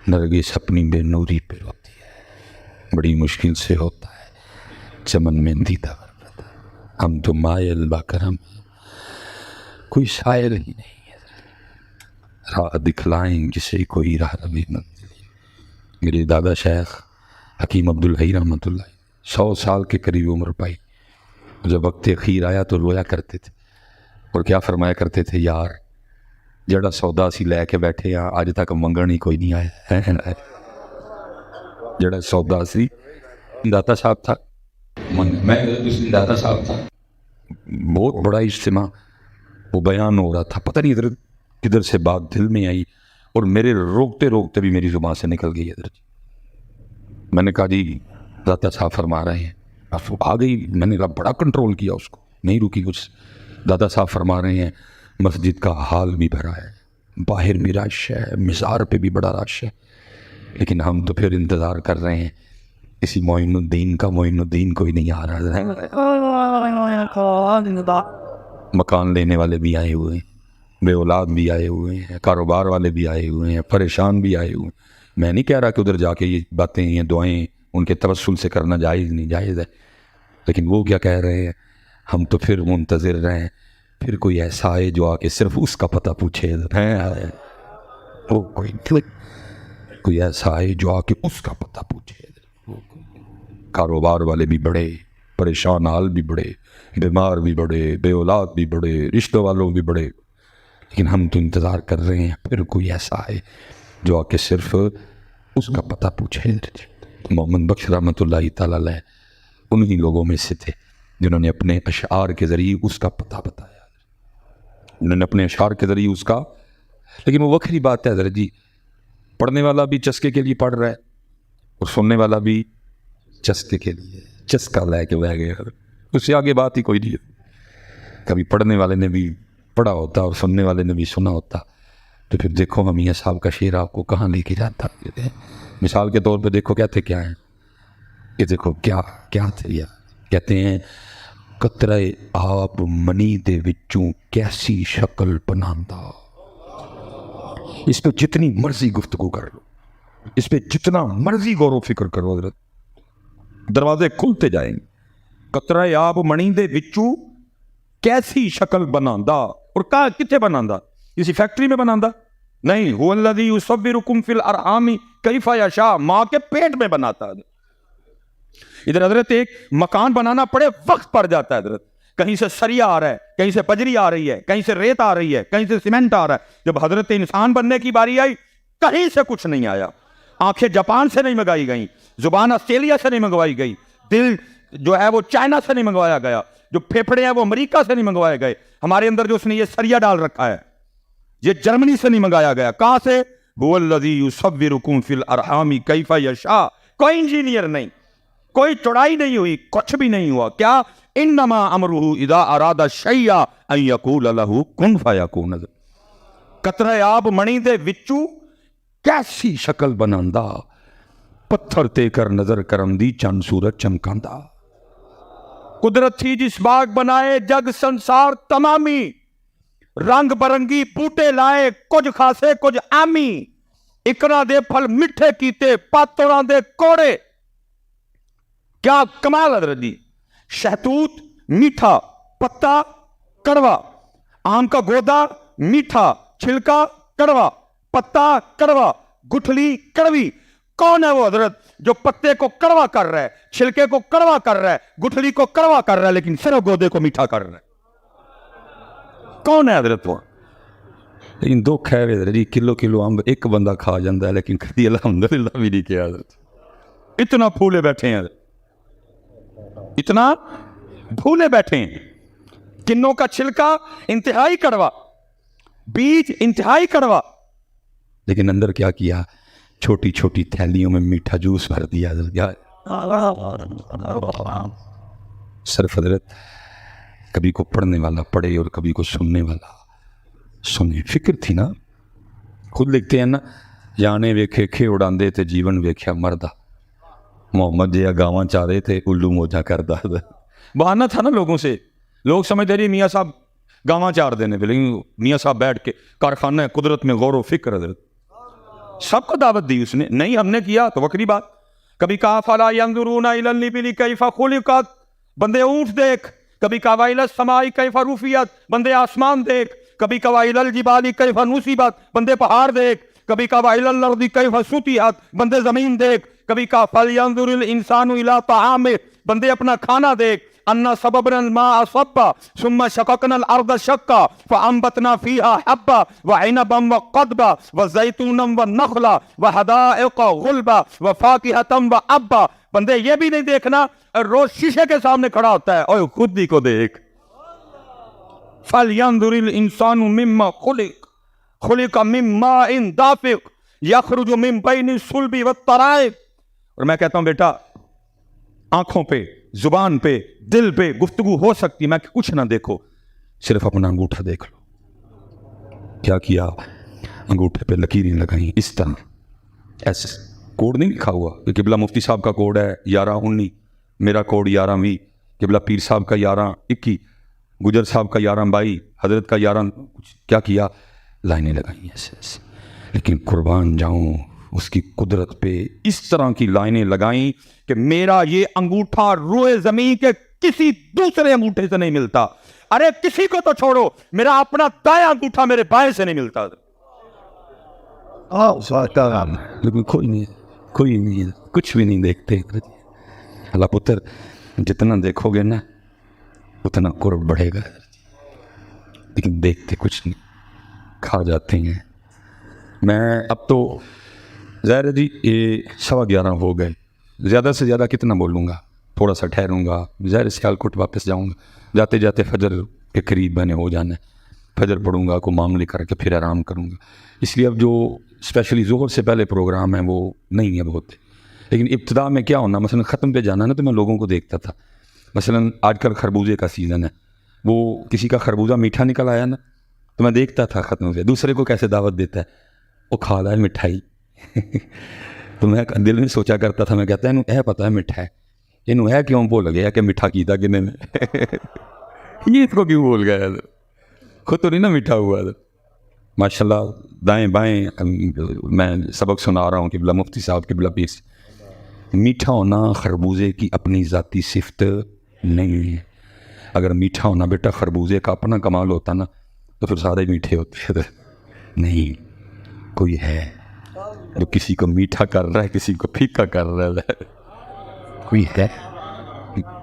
نرگس اپنی بے نوری پہ روتی ہے، بڑی مشکل سے ہوتا ہے چمن میں دیدہ ور پیدا. ہم تو مائل باکرم کوئی شاعر ہی نہیں ہے، راہ دکھلائیں کسی کوئی راہ ربی منزلی. میرے دادا شیخ حکیم عبدالحی رحمۃ اللہ 100 سال کے قریب عمر پائی. جب وقت اخیر آیا تو رویا کرتے تھے اور کیا فرمایا کرتے تھے، یار جڑا سودا سی لے کے بیٹھے ہیں آج تک منگن ہی کوئی نہیں آیا. جڑا سودا سی داتا صاحب تھا، میں داتا صاحب تھا، بہت بڑا اجتماع وہ بیان ہو رہا تھا. پتہ نہیں حضرت کدھر سے بات دل میں آئی اور میرے روکتے روکتے بھی میری زبان سے نکل گئی. حضرت میں نے کہا جی داتا صاحب فرما رہے ہیں. آ گئی. میں نے کہا بڑا کنٹرول کیا اس کو، نہیں رکی کچھ. دادا صاحب فرما رہے ہیں مسجد کا حال بھی بھرا ہے, باہر بھی رش ہے, مزار پہ بھی بڑا رش ہے, لیکن ہم تو پھر انتظار کر رہے ہیں اسی معین الدین کا. معین الدین کوئی نہیں آ رہا ہے. مکان لینے والے بھی آئے ہوئے ہیں, بے اولاد بھی آئے ہوئے ہیں, کاروبار والے بھی آئے ہوئے ہیں, پریشان بھی آئے ہوئے ہیں. میں نہیں کہہ رہا کہ ادھر جا کے یہ باتیں, یہ دعائیں ان کے توسل سے کرنا جائز نہیں, جائز ہے, لیکن وہ کیا کہہ رہے ہیں, ہم تو پھر منتظر رہے ہیں پھر کوئی ایسا آئے جو آ کے صرف اس کا پتہ پوچھے. وہ کوئی ایسا آئے جو آ کے اس کا پتہ پوچھے. کاروبار والے بھی بڑے, پریشان حال بھی بڑے, بیمار بھی بڑے, بے اولاد بھی بڑے, رشتہ والوں بھی بڑے, لیکن ہم تو انتظار کر رہے ہیں پھر کوئی ایسا آئے جو آ کے صرف اس کا پتہ پوچھے. محمد بخش رحمۃ اللہ تعالیٰ علیہ انہی لوگوں میں سے تھے جنہوں نے اپنے اشعار کے ذریعے اس کا پتہ بتایا. انہوں نے اپنے اشعار کے ذریعے اس کا, لیکن وہ وکری بات ہے حضرت جی, پڑھنے والا بھی چسکے کے لیے پڑھ رہا ہے اور سننے والا بھی چسکے کے لیے چسکا لے کے بہ گیا. اس سے آگے بات ہی کوئی نہیں ہے. کبھی پڑھنے والے نے بھی پڑھا ہوتا اور سننے والے نے بھی سنا ہوتا تو پھر دیکھو ہم میاں صاحب کا شعر آپ کو کہاں لے کے جاتا. مثال کے طور پہ دیکھو کہتے کیا ہیں, کہ دیکھو کیا تھے یا کہتے ہیں قطرہ آب منی دے وچوں کیسی شکل بناندا. اس پہ جتنی مرضی گفتگو کر لو, اس پہ جتنا مرضی غور و فکر کرو حضرت, دروازے کھلتے جائیں گے. قطرہ آب منی دے وچوں کیسی شکل بناندا, اور کہاں کتنے بناندا, کسی فیکٹری میں بناندا نہیں. هو الذی یصورکم فی الارحام کیف یشاء, ماں کے پیٹ میں بناتا ہے. ادھر حضرت ایک مکان بنانا پڑے وقت پڑ جاتا ہے حضرت, کہیں سے سریا آ رہا ہے, کہیں سے بجری آ رہی ہے, کہیں سے ریت آ رہی ہے, کہیں سے سیمنٹ آ رہا ہے. جب حضرت انسان بننے کی باری آئی کہیں سے کچھ نہیں آیا. آنکھیں جاپان سے نہیں منگائی گئیں, زبان آسٹریلیا سے نہیں منگوائی گئی, دل جو ہے وہ چائنا سے نہیں منگوایا گیا, جو پھیپھڑے ہیں وہ امریکہ سے نہیں منگوائے گئے. ہمارے اندر جو اس نے یہ سریا ڈال رکھا ہے یہ جرمنی سے نہیں منگایا گیا. کہاں سے؟ هو الذی یصورکم فی الارحام کیف یشاء. کوئی انجینئر نہیں, کوئی چڑائی نہیں ہوئی, کچھ بھی نہیں ہوا. کیا؟ انما امرہ اذا اراد شیئا ان یقول له کن فیکون. قطرہ آب منی دے وچوں کیسی شکل بناندا, پتھر تے کر نظر کرم دی چند سورج چمکاندا. قدرت تھی جس باغ بنائے جگ سنسار تمامی, رنگ برنگی بوٹے لائے کچھ خاصے کچھ آمی, اکرا دے پھل مٹھے کیتے پاتوراں دے کوڑے. کیا کمال حضرت جی. شہتوت میٹھا, پتا کڑوا, آم کا گودا میٹھا, چھلکا کڑوا, پتا کڑوا, گٹھلی کڑوی. کون ہے وہ حضرت جو پتے کو کڑوا کر رہا ہے, چھلکے کو کڑوا کر رہا ہے, گٹھلی کو کڑوا کر رہا ہے, لیکن صرف گودے کو میٹھا کر رہا ہے؟ کون ہے حضرت وہ؟ لیکن دکھ ہے حضرت جی, کلو امب ایک بندہ کھا جاندہ ہے لیکن کبھی الحمدللہ بھی نہیں کیا حضرت. اتنا پھولے بیٹھے ہیں حضرت, اتنا بھولے بیٹھے ہیں. کنوں کا چھلکا انتہائی کڑوا, بیج انتہائی کڑوا, لیکن اندر کیا کیا, چھوٹی چھوٹی تھیلیوں میں میٹھا جوس بھر دیا حضرت. صرف حضرت کبھی کو پڑھنے والا پڑھے اور کبھی کو سننے والا سنے. فکر تھی نا. خود لکھتے ہیں نا, جانے ویکھے کھے اڑاندے تے جیون ویکھیا مردا, محمد جیا گاواں چاہ رہے تھے الو موجہ کردا. بہانہ تھا نا لوگوں سے, لوگ سمجھتے رہے میاں صاحب گاواں چار دینے پہ, لیکن میاں صاحب بیٹھ کے کارخانہ قدرت میں غور و فکر حضرت سب کو دعوت دی اس نے. نہیں ہم نے کیا تو وکری بات. کبھی کہا فلا ینظرون الی الابل کیف خلقت, بندے اونٹ دیکھ. کبھی کہا الی السماء کیف رفعت, بندے آسمان دیکھ. کبھی کہا الی الجبال کیف نصبت, بندے پہاڑ دیکھ. کبھی کہا الی الارض کیف سطحت, بندے زمین دیکھ. کبھی کہا فلینظر الانسان الی طعامہ, بندے اپنا کھانا دیکھ. انا صببنا الماء صبا ثم شققنا الارض شقا فانبتنا فيها حبا وعنبا وقضبا وزيتونا والنخلا وحدائق غلبا وفاكهة وابا. بندے یہ بھی نہیں دیکھنا, روز شیشے کے سامنے کھڑا ہوتا ہے, اوہ خود ہی کو دیکھ. فلینظر الانسان مما خلق, خلق من ماء دافق یخرج من بین الصلب والترائب. اور میں کہتا ہوں بیٹا آنکھوں پہ, زبان پہ, دل پہ گفتگو ہو سکتی, میں کچھ نہ دیکھو, صرف اپنا انگوٹھا دیکھ لو. کیا کیا؟ انگوٹھے پہ لکیریں لگائیں اس طرح, ایسے. کوڈ نہیں لکھا ہوا کہ قبلہ مفتی صاحب کا کوڈ ہے 1119, میرا کوڈ 1120, قبلہ پیر صاحب کا 1121, گجر صاحب کا 1122, حضرت کا 11. کیا کیا؟ لائنیں لگائیں ایسے ایسے. لیکن قربان جاؤں اس کی قدرت پہ اس طرح کی لائنیں لگائیں کہ میرا یہ انگوٹھا روئے زمین کے کسی دوسرے انگوٹھے سے نہیں ملتا. ارے کسی کو تو چھوڑو, میرا اپنا دایاں انگوٹھا میرے بائیں سے نہیں ملتا. لیکن کوئی نہیں, کچھ بھی نہیں دیکھتے. اللہ پتر جتنا دیکھو گے نا اتنا قرب بڑھے گا, لیکن دیکھتے کچھ نہیں, کھا جاتے ہیں. میں اب تو ظاہر ہے جی یہ 11:15 ہو گئے, زیادہ سے زیادہ کتنا بولوں گا, تھوڑا سا ٹھہروں گا, ظاہر سیالکوٹ واپس جاؤں گا, جاتے جاتے فجر کے قریب میں نے ہو جانا ہے, فجر پڑھوں گا, کوئی معاملے کر کے پھر آرام کروں گا. اس لیے اب جو اسپیشلی ظہر سے پہلے پروگرام ہیں وہ نہیں ہے بہت, لیکن ابتدا میں کیا ہونا, مثلا ختم پہ جانا نا تو میں لوگوں کو دیکھتا تھا. مثلا آج کل خربوزے کا سیزن ہے, وہ کسی کا خربوزہ میٹھا نکل آیا نا تو میں دیکھتا تھا ختم سے دوسرے کو کیسے دعوت دیتا ہے, وہ کھا رہا ہے مٹھائی. تو میں دل میں سوچا کرتا تھا, میں کہتا ہے انہوں پتہ ہے مٹھا ہے, انہوں ہے کیوں بول گیا کہ مٹھا کیتا کہ نہیں, یہ اس کو کیوں بول گیا, خود تو نہیں نا میٹھا ہوا. ماشاء اللہ دائیں بائیں میں سبق سنا رہا ہوں قبلہ مفتی صاحب قبلہ پیر سے. میٹھا ہونا خربوزے کی اپنی ذاتی صفت نہیں ہے. اگر میٹھا ہونا بیٹا خربوزے کا اپنا کمال ہوتا نا تو پھر سارے میٹھے ہوتے. نہیں, کوئی ہے جو کسی کو میٹھا کر رہا ہے, کسی کو پھیکا کر رہا ہے, کوئی ہے.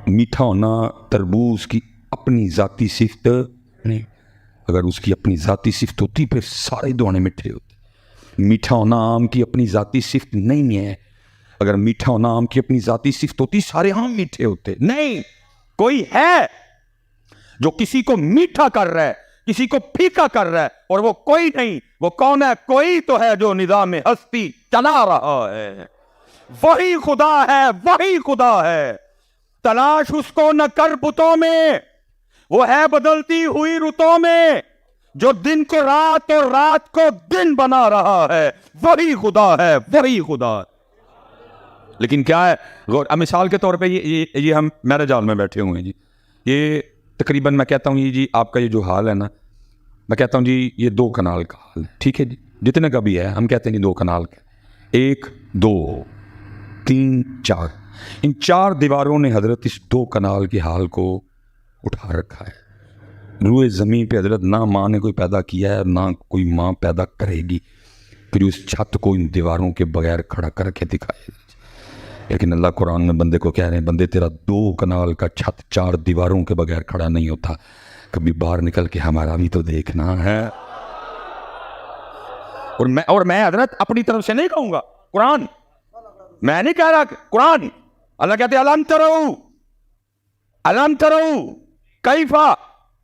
میٹھا ہونا تربوز کی اپنی ذاتی صفت نہیں, اگر اس کی اپنی ذاتی صفت ہوتی پھر سارے دوانے میٹھے ہوتے. میٹھا ہونا آم کی اپنی ذاتی صفت نہیں ہے, اگر میٹھا ہونا آم کی اپنی ذاتی صفت ہوتی سارے آم میٹھے ہوتے. نہیں, کوئی ہے جو کسی کو میٹھا کر رہا ہے, کسی کو پھیکا کر رہا ہے, اور وہ کوئی نہیں. وہ کون ہے؟ کوئی تو ہے جو نظام ہستی چلا رہا ہے, وہی خدا ہے, وہی خدا ہے. تلاش اس کو نہ کر بتوں میں, وہ ہے بدلتی ہوئی رتوں میں, جو دن کو رات اور رات کو دن بنا رہا ہے, وہی خدا ہے, وہی خدا. لیکن کیا ہے غور, مثال کے طور پہ یہ ہم میرج ہال میں بیٹھے ہوئے ہیں جی, یہ تقریباً میں کہتا ہوں یہ جی آپ کا یہ جو حال ہے نا, میں کہتا ہوں جی یہ 2 کنال کا حال ہے, ٹھیک ہے جی, جتنے کا بھی ہے ہم کہتے ہیں جی 2 کنال کا, 1 2 3 4, ان 4 دیواروں نے حضرت اس 2 کنال کے حال کو اٹھا رکھا ہے. روئے زمین پہ حضرت نہ ماں نے کوئی پیدا کیا ہے, نہ کوئی ماں پیدا کرے گی کہ جو اس چھت کو ان دیواروں کے بغیر کھڑا کر کے دکھائے. لیکن اللہ قرآن میں بندے کو کہہ رہے ہیں, بندے تیرا 2 کنال کا چھت 4 دیواروں کے بغیر کھڑا نہیں ہوتا, کبھی باہر نکل کے ہمارا بھی تو دیکھنا ہے. اور میں حضرت اپنی طرف سے نہیں کہوں گا, قرآن میں نہیں کہہ رہا, قرآن. اللہ کہتے ہیں الم ترو کیفا,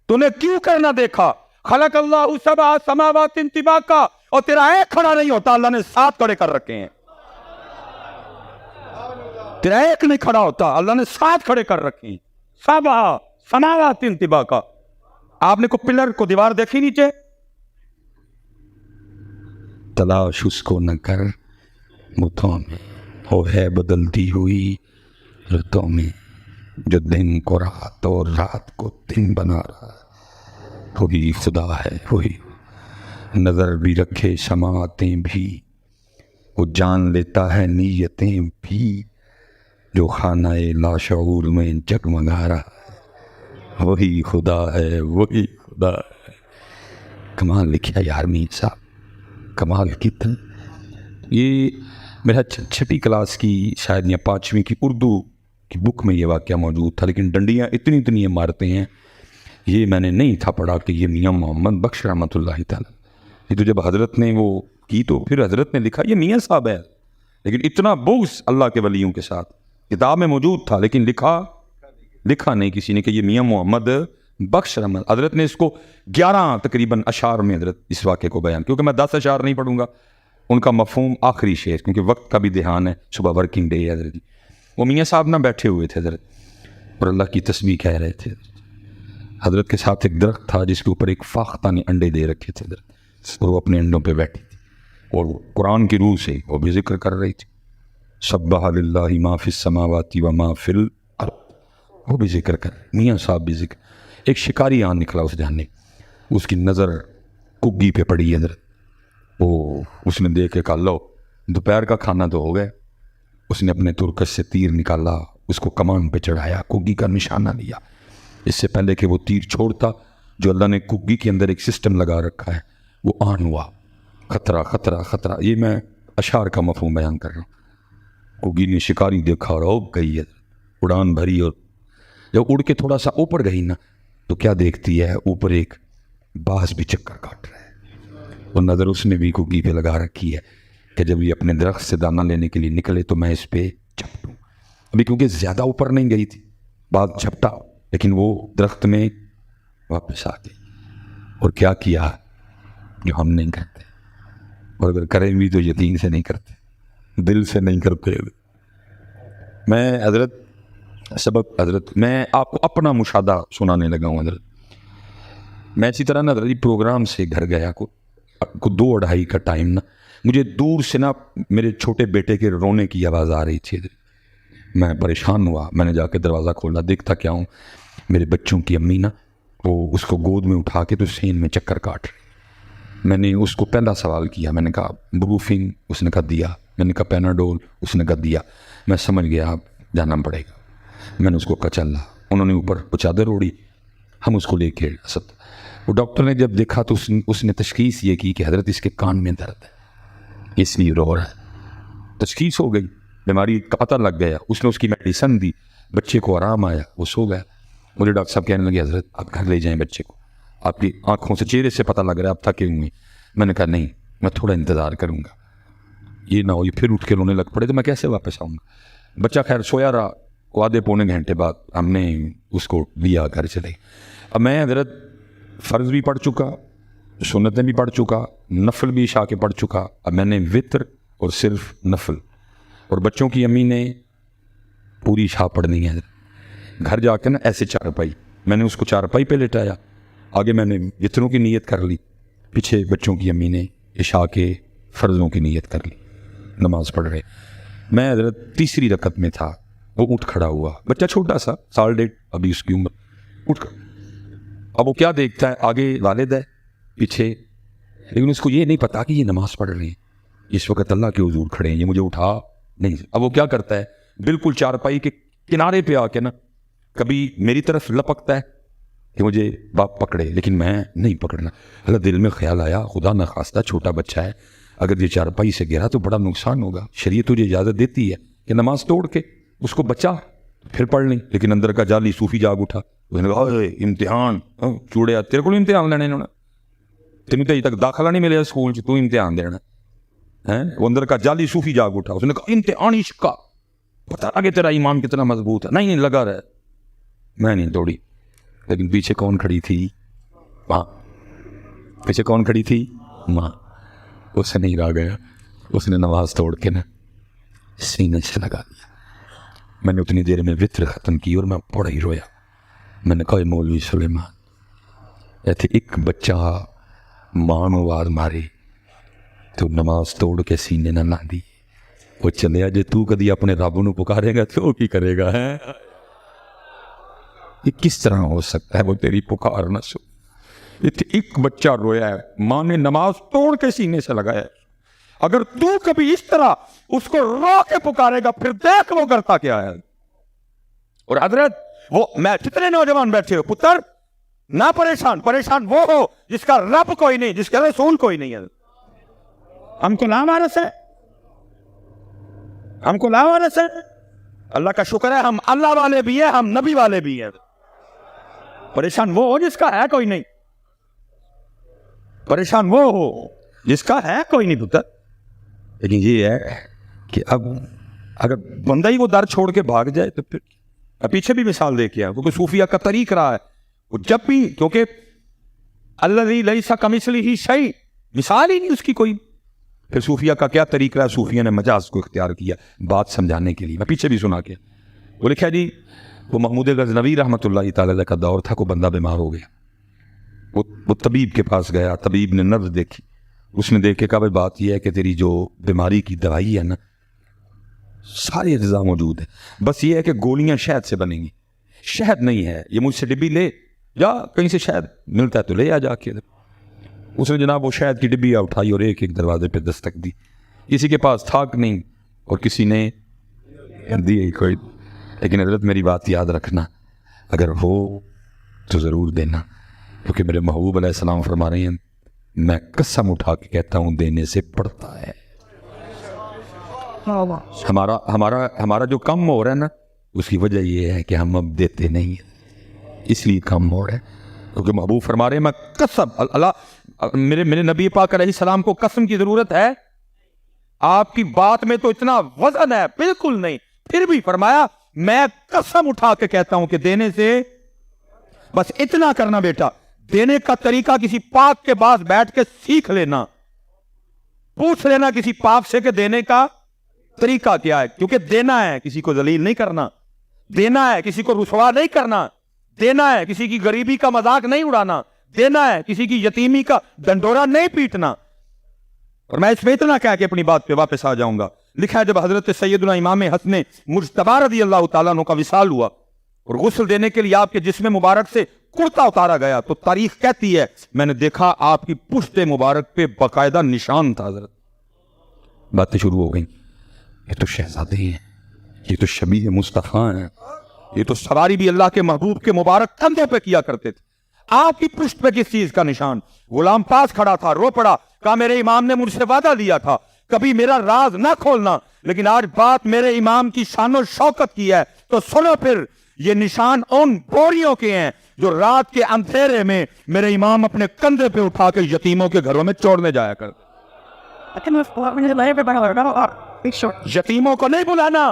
تو نے کیوں کرنا دیکھا, خلق اللہ 7 سماوات طباقا, اور تیرا ایک کھڑا نہیں ہوتا, اللہ نے 7 کھڑے کر رکھے ہیں. تیرا ایک نہیں کھڑا ہوتا, اللہ نے 7 کھڑے کر رکھے ہیں. 7 سماوات طباقا. آپ نے کوئی پلر کو دیوار دیکھی نیچے, تلاش اس کو نہ کر بتوں میں, وہ ہے بدلتی ہوئی رتوں میں, جو دن کو رات اور رات کو دن بنا رہا ہے, وہی خدا ہے, وہی. نظر بھی رکھے سماعتیں بھی, وہ جان لیتا ہے نیتیں بھی, جو خانہ لاشعور میں جگمگا رہا ہے, وہی خدا ہے, وہی خدا ہے. کمال لکھا یار میر صاحب, کمال کتنا. یہ میرا 6ٹھی کلاس کی شاید یا 5ویں کی اردو کی بک میں یہ واقعہ موجود تھا, لیکن ڈنڈیاں اتنی مارتے ہیں, یہ میں نے نہیں تھا پڑھا کہ یہ میاں محمد بخش رحمۃ اللہ تعالیٰ. یہ تو جب حضرت نے وہ کی تو پھر حضرت نے لکھا یہ میاں صاحب ہے, لیکن اتنا بغض اللہ کے ولیوں کے ساتھ, کتاب میں موجود تھا لیکن لکھا نہیں کسی نے کہ یہ میاں محمد بخش رحمت. حضرت نے اس کو 11 تقریباً اشعار میں حضرت اس واقعے کو بیان, کیونکہ میں 10 اشعار نہیں پڑھوں گا, ان کا مفہوم آخری شعر, کیونکہ وقت کا بھی دھیان ہے, صبح ورکنگ ڈے ہے حضرت. وہ میاں صاحب نہ بیٹھے ہوئے تھے حضرت اور اللہ کی تسبیح کہہ رہے تھے. حضرت کے ساتھ ایک درخت تھا جس کے اوپر ایک فاختہ نے انڈے دے رکھے تھے درخت، اور وہ اپنے انڈوں پہ بیٹھی تھی اور قرآن کی روح سے وہ بھی ذکر کر رہی تھی، سبح للہ ما فی السماوات و ما فی الارض، وہ بھی ذکر کر رہے، میاں صاحب بھی ذکر۔ ایک شکاری آن نکلا اس جہان، اس کی نظر کگی پہ پڑی ہے حضرت، وہ اس نے دیکھ کے کہا لو دوپہر کا کھانا تو ہو گیا۔ اس نے اپنے ترکش سے تیر نکالا، اس کو کمان پہ چڑھایا، کگی کا نشانہ لیا، اس سے پہلے کہ وہ تیر چھوڑتا جو اللہ نے کگی کے اندر ایک سسٹم لگا رکھا ہے وہ آن ہوا، خطرہ خطرہ خطرہ۔ یہ میں اشعار کا مفہوم بیان کر رہا ہوں۔ کگی نے شکاری دیکھا اور اوپ گئی ہے، اڑان بھری، اور جب اڑ کے تھوڑا سا اوپر گئی نا تو کیا دیکھتی ہے، اوپر ایک باز بھی چکر کاٹ رہا ہے، اور نظر اس نے بھی کگی پہ لگا رکھی ہے کہ جب یہ اپنے درخت سے دانہ لینے کے لیے نکلے تو میں اس پہ جھپٹوں۔ ابھی کیونکہ زیادہ اوپر نہیں گئی تھی، بعد جھپٹا، لیکن وہ درخت میں واپس آ گئی۔ اور کیا کیا جو ہم نہیں کرتے، اور اگر کریں بھی تو یقین سے نہیں کرتے، دل سے نہیں کرتے۔ میں حضرت میں آپ کو اپنا مشاہدہ سنانے لگا ہوں حضرت۔ میں اسی طرح نا حضرت پروگرام سے گھر گیا کو 2-2:30 کا ٹائم نا، مجھے دور سے نا میرے چھوٹے بیٹے کے رونے کی آواز آ رہی تھی، میں پریشان ہوا۔ میں نے جا کے دروازہ کھولا، دیکھتا کیا ہوں، میرے بچوں کی امی نا وہ اس کو گود میں اٹھا کے تو سین میں چکر کاٹ رہی۔ میں نے اس کو پہلا سوال کیا، میں نے کہا بروفنگ، اس نے کہا دیا، میں نے کہا پیناڈول، اس نے کہا دیا۔ میں سمجھ گیا اب جانا پڑے گا۔ میں نے اس کو کہا چل رہا، انہوں نے اوپر وہ چادر اوڑی، ہم اس کو لے کے اسد۔ وہ ڈاکٹر نے جب دیکھا تو اس نے تشخیص یہ کی کہ حضرت اس کے کان میں درد ہے، اس لیے رو رہا ہے۔ تشخیص ہو گئی، بیماری کا پتہ لگ گیا، اس نے اس کی میڈیسن دی، بچے کو آرام آیا، وہ سو گیا۔ مجھے ڈاکٹر صاحب کہنے لگے حضرت آپ گھر لے جائیں بچے کو، آپ کی آنکھوں سے چہرے سے پتہ لگ رہا ہے آپ تھکے ہوئے۔ میں نے کہا نہیں، میں تھوڑا انتظار کروں گا، یہ نہ ہو یہ پھر اٹھ کے رونے لگ پڑے تو میں کیسے واپس آؤں گا۔ بچہ خیر سویا رہا، آدھے پونے گھنٹے بعد ہم نے اس کو لیا، گھر چلے۔ اب میں حضرت فرض بھی پڑھ چکا، سنتیں بھی پڑھ چکا، نفل بھی عشاء کے پڑھ چکا، اب میں نے وطر اور صرف نفل، اور بچوں کی امی نے پوری عشاء پڑھنی ہے۔ گھر جا کے نا ایسے چارپائی، میں نے اس کو چارپائی پہ لٹایا، آگے میں نے وطروں کی نیت کر لی، پیچھے بچوں کی امی نے عشاء کے فرضوں کی نیت کر لی، نماز پڑھ رہے۔ میں حضرت تیسری رکعت میں تھا، وہ اٹھ کھڑا ہوا، بچہ چھوٹا سا 1.5 ابھی اس کی عمر، اٹھ کر اب وہ کیا دیکھتا ہے، آگے والد ہے پیچھے، لیکن اس کو یہ نہیں پتا کہ یہ نماز پڑھ رہے ہیں، اس وقت اللہ کے حضور کھڑے ہیں، یہ مجھے اٹھا نہیں۔ اب وہ کیا کرتا ہے، بالکل چارپائی کے کنارے پہ آ کے نا کبھی میری طرف لپکتا ہے کہ مجھے باپ پکڑے، لیکن میں نہیں پکڑنا۔ اللہ دل میں خیال آیا خدا نخواستہ چھوٹا بچہ ہے، اگر یہ چارپائی سے گرا تو بڑا نقصان ہوگا، شریعت تجھے اجازت دیتی ہے کہ نماز توڑ کے اس کو بچا پھر پڑھ لیں، لیکن اندر کا جعلی صوفی جاگ اٹھا، اس نے کہا امتحان چوڑیا تیرے کو امتحان لینے انہوں نے، تینوں تو اجے تک داخلہ نہیں ملیا اسکول چ، تو امتحان دینا ہے۔ وہ اندر کا جعلی صوفی جاگ اٹھا، اس نے کہا امتحان عشق کا، پتا لگے تیرا ایمان کتنا مضبوط ہے۔ نہیں لگا رہا، میں نہیں توڑی، لیکن پیچھے کون کھڑی تھی، ماں، پیچھے کون کھڑی تھی، ماں، اس سے نہیں رہ گیا، اس نے نماز توڑ کے نا سینے سے لگا دیا۔ میں نے اتنی دیر میں وطر ختم کی اور میں بڑا ہی رویا۔ میں نے کہا مولوی سلیمان ایتھے ایک بچہ ماں نو آواز ماری تو نماز توڑ کے سینے نہ لا دی، وہ چلیا جے تو کدی اپنے رب نو پکارے گا تو کی کرے گا ہے؟ یہ کس طرح ہو سکتا ہے وہ تیری پکار نہ سو؟ ایک بچہ رویا ہے، ماں نے نماز توڑ کے سینے سے لگایا ہے۔ اگر تو کبھی اس طرح اس کو رو کے پکارے گا پھر دیکھ وہ کرتا کیا ہے۔ اور حضرت وہ میں کتنے نوجوان بیٹھے ہو، پتر نہ پریشان وہ ہو جس کا رب کوئی نہیں، جس کا رسول کوئی نہیں ہے۔ ہم کو لامارس ہے، ہم کو لامارس ہے۔ اللہ کا شکر ہے ہم اللہ والے بھی ہیں، ہم نبی والے بھی ہیں۔ پریشان وہ ہو جس کا ہے کوئی نہیں، پریشان وہ ہو جس کا ہے کوئی نہیں پتر۔ لیکن یہ ہے کہ اب اگر بندہ ہی وہ در چھوڑ کے بھاگ جائے تو پھر پیچھے بھی مثال دیکھیا، کیونکہ صوفیہ کا طریق رہا ہے وہ جب بھی، کیونکہ الذی لیس کمثلہ شیء، مثال ہی نہیں اس کی کوئی۔ پھر صوفیہ کا کیا طریقہ ہے، صوفیہ نے مجاز کو اختیار کیا بات سمجھانے کے لیے، میں پیچھے بھی سنا کے وہ لکھا جی وہ محمود غزنوی رحمۃ اللہ تعالی علیہ کا دور تھا، کو بندہ بیمار ہو گیا، وہ طبیب کے پاس گیا، طبیب نے نبض دیکھی، اس نے دیکھ کے کہا بھائی بات یہ ہے کہ تیری جو بیماری کی دوائی ہے نا ساری اجزاء موجود ہے، بس یہ ہے کہ گولیاں شہد سے بنیں گی، شہد نہیں ہے، یہ مجھ سے ڈبی لے جا، کہیں سے شہد ملتا ہے تو لے آ جا کے۔ اس نے جناب وہ شہد کی ڈبیا اٹھائی اور ایک ایک دروازے پہ دستک دی، کسی کے پاس تھاک نہیں اور کسی نے دی کوئی، لیکن حضرت میری بات یاد رکھنا، اگر ہو تو ضرور دینا، کیونکہ میرے محبوب علیہ السلام فرما رہے ہیں میں قسم اٹھا کے کہتا ہوں دینے سے پڑتا ہے۔ ہمارا جو کم ہو رہا ہے نا اس کی وجہ یہ ہے کہ ہم اب دیتے نہیں ہیں، اس لیے کم ہو رہا ہے، کیونکہ محبوب فرما رہے ہیں میں قسم اللہ، میرے نبی پاک علیہ السلام کو قسم کی ضرورت ہے؟ آپ کی بات میں تو اتنا وزن ہے، بالکل نہیں، پھر بھی فرمایا میں قسم اٹھا کے کہتا ہوں کہ دینے سے، بس اتنا کرنا بیٹا، دینے کا طریقہ کسی پاک کے پاس بیٹھ کے سیکھ لینا، پوچھ لینا کسی پاک سے کہ دینے کا طریقہ کیا ہے، کیونکہ دینا ہے کسی کو ذلیل نہیں کرنا، دینا ہے کسی کو رسوا نہیں کرنا، دینا ہے کسی کی غریبی کا مذاق نہیں اڑانا، دینا ہے کسی کی یتیمی کا ڈنڈورا نہیں پیٹنا۔ اور میں اس میں اتنا کہہ کے اپنی بات پہ واپس آ جاؤں گا، لکھا ہے جب حضرت سیدنا امام حسن مجتبی رضی اللہ تعالیٰ عنہ کا وصال ہوا اور غسل دینے کے لیے آپ کے جسم مبارک سے کرتا اتارا گیا تو تاریخ کہتی ہے میں نے دیکھا آپ کی پشت مبارک پہ باقاعدہ نشان تھا۔ حضرت باتیں شروع ہو گئیں، یہ تو شہزادے ہیں، یہ تو شبیہ مصطفیٰ ہیں، یہ تو سواری بھی اللہ کے محبوب کے مبارک کندھے پہ کیا کرتے تھے، آپ کی پشت پہ کس چیز کا نشان؟ غلام پاس کھڑا تھا، رو پڑا، کہا میرے امام نے مجھ سے وعدہ لیا تھا کبھی میرا راز نہ کھولنا، لیکن آج بات میرے امام کی شان و شوکت کی ہے تو سنو پھر، یہ نشان ان بوریوں کے ہیں جو رات کے اندھیرے میں میرے امام اپنے کندھے پہ اٹھا کے یتیموں کے گھروں میں چوڑنے جایا کرتے۔ یتیموں کو نہیں بلانا،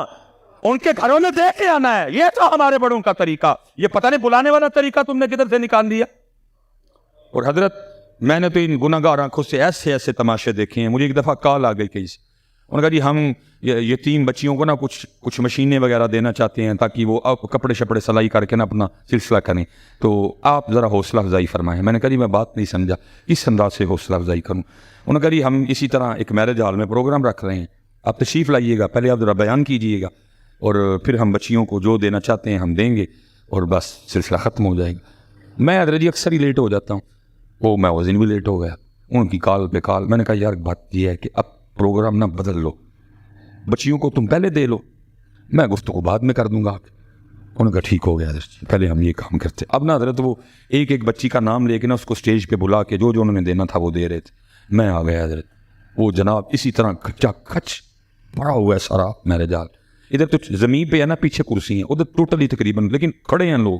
ان کے گھروں میں دیکھ کے آنا ہے، یہ تو ہمارے بڑوں کا طریقہ، یہ پتہ نہیں بلانے والا طریقہ تم نے کدھر سے نکال دیا۔ اور حضرت میں نے تو ان گناہگار آنکھوں سے ایسے تماشے دیکھے ہیں، مجھے ایک دفعہ کال آ گئی کہیں سے، انہوں نے کہا جی ہم یتیم بچیوں کو نا کچھ مشینیں وغیرہ دینا چاہتے ہیں تاکہ وہ کپڑے شپڑے سلائی کر کے نا اپنا سلسلہ کریں، تو آپ ذرا حوصلہ افزائی فرمائیں۔ میں نے کہا جی میں بات نہیں سمجھا، کس انداز سے حوصلہ افزائی کروں؟ انہوں نے کہا جی ہم اسی طرح ایک میرج ہال میں پروگرام رکھ رہے ہیں، آپ تشریف لائیے گا، پہلے آپ ذرا بیان کیجئے گا اور پھر ہم بچیوں کو جو دینا چاہتے ہیں ہم دیں گے اور بس سلسلہ ختم ہو جائے گا۔ میں حضرت جی اکثر ہی لیٹ ہو جاتا ہوں، وہ میں اس دن بھی لیٹ ہو گیا، ان کی کال پہ کال، میں نے کہا یار بات یہ ہے کہ اب پروگرام نہ بدل لو، بچیوں کو تم پہلے دے لو، میں گفتگو بعد میں کر دوں گا۔ انہوں نے کہا ٹھیک ہو گیا حضرت جی، پہلے ہم یہ کام کرتے۔ اب نا حضرت وہ ایک بچی کا نام لے کے نا اس کو سٹیج پہ بلا کے جو انہوں نے دینا تھا وہ دے رہے تھے، میں آ گیا حضرت، وہ جناب اسی طرح کچا کچ پڑا ہوا ہے سارا میرے جال، ادھر تو زمین پہ ہے نا پیچھے کرسی ہیں، ادھر ٹوٹلی تقریباً، لیکن کھڑے ہیں لوگ۔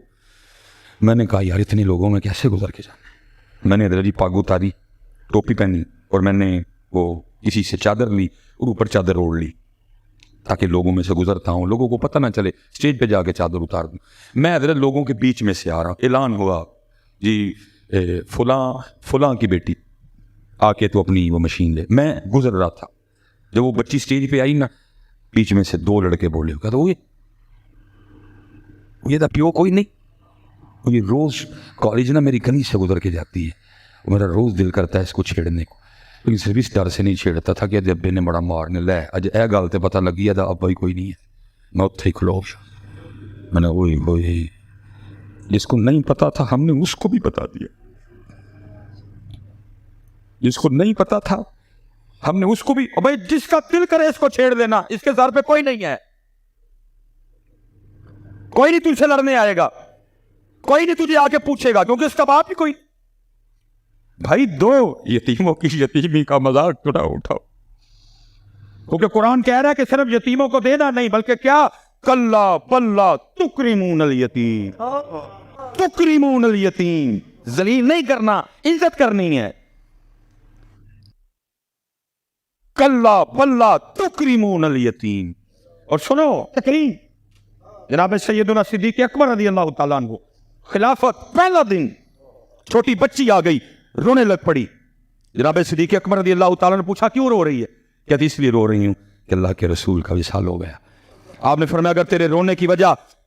میں نے کہا یار اتنے لوگوں میں کیسے گزر کے جانا، میں نے حضرت جی پاگ اتاری، ٹوپی پہنی اور میں نے وہ کسی سے چادر لی اور اوپر چادر اوڑھ لی تاکہ لوگوں میں سے گزرتا ہوں، لوگوں کو پتہ نہ چلے، سٹیج پہ جا کے چادر اتار دوں۔ میں حضرت لوگوں کے بیچ میں سے آ رہا ہوں، اعلان ہوا جی فلاں کی بیٹی آ کے تو اپنی وہ مشین لے، میں گزر رہا تھا، جب وہ بچی سٹیج پہ آئی نا بیچ میں سے دو لڑکے بولے، کہا تو یہ تھا پیو کوئی نہیں، یہ روز کالج نا میری گلی سے گزر کے جاتی ہے، میرا روز دل کرتا ہے اس کو چھیڑنے کو، لیکن صرف اس ڈر سے نہیں چھیڑتا تھا کہ ابے نے بڑا مارنے لے، اج اے گل تے پتہ لگی ہے اب بھائی کوئی نہیں ہے، میں اتھے ہی کھلو، میں نے اوئے جس کو نہیں پتا تھا ہم نے اس کو بھی بتا دیا، جس کو نہیں پتا تھا ہم نے اس کو بھی، بھائی جس کا دل کرے اس کو چھیڑ دینا، اس کے سر پہ کوئی نہیں ہے، کوئی نہیں تجھ سے لڑنے آئے گا، کوئی نہیں تجھے آ کے پوچھے گا، کیونکہ اس کا باپ ہی کوئی۔ بھائی دو یتیموں کی یتیمی کا مذاق تھوڑا اٹھاؤ، کیونکہ قرآن کہہ رہا ہے کہ صرف یتیموں کو دینا نہیں بلکہ کیا، کلا بلا تکرمون الیتیم، تکرمون الیتیم، ذلیل نہیں کرنا، عزت کرنی ہے، کلا بلا تکرمون الیتیم۔ اور سنو تکریم، جناب سیدنا صدیق اکبر رضی اللہ تعالیٰ عنہ خلافت پہلا دن چھوٹی بچی آ گئی، رونے لگ پڑی، جناب صدیق اکبر رضی اللہ تعالیٰ نے پوچھا کیوں رو رہی ہے؟ کہتی اس لیے رو رہی ہوں کہ اللہ کے رسول کا وصال ہو گیا۔ آپ نے فرمایا اگر تیرے رونے کی وجہ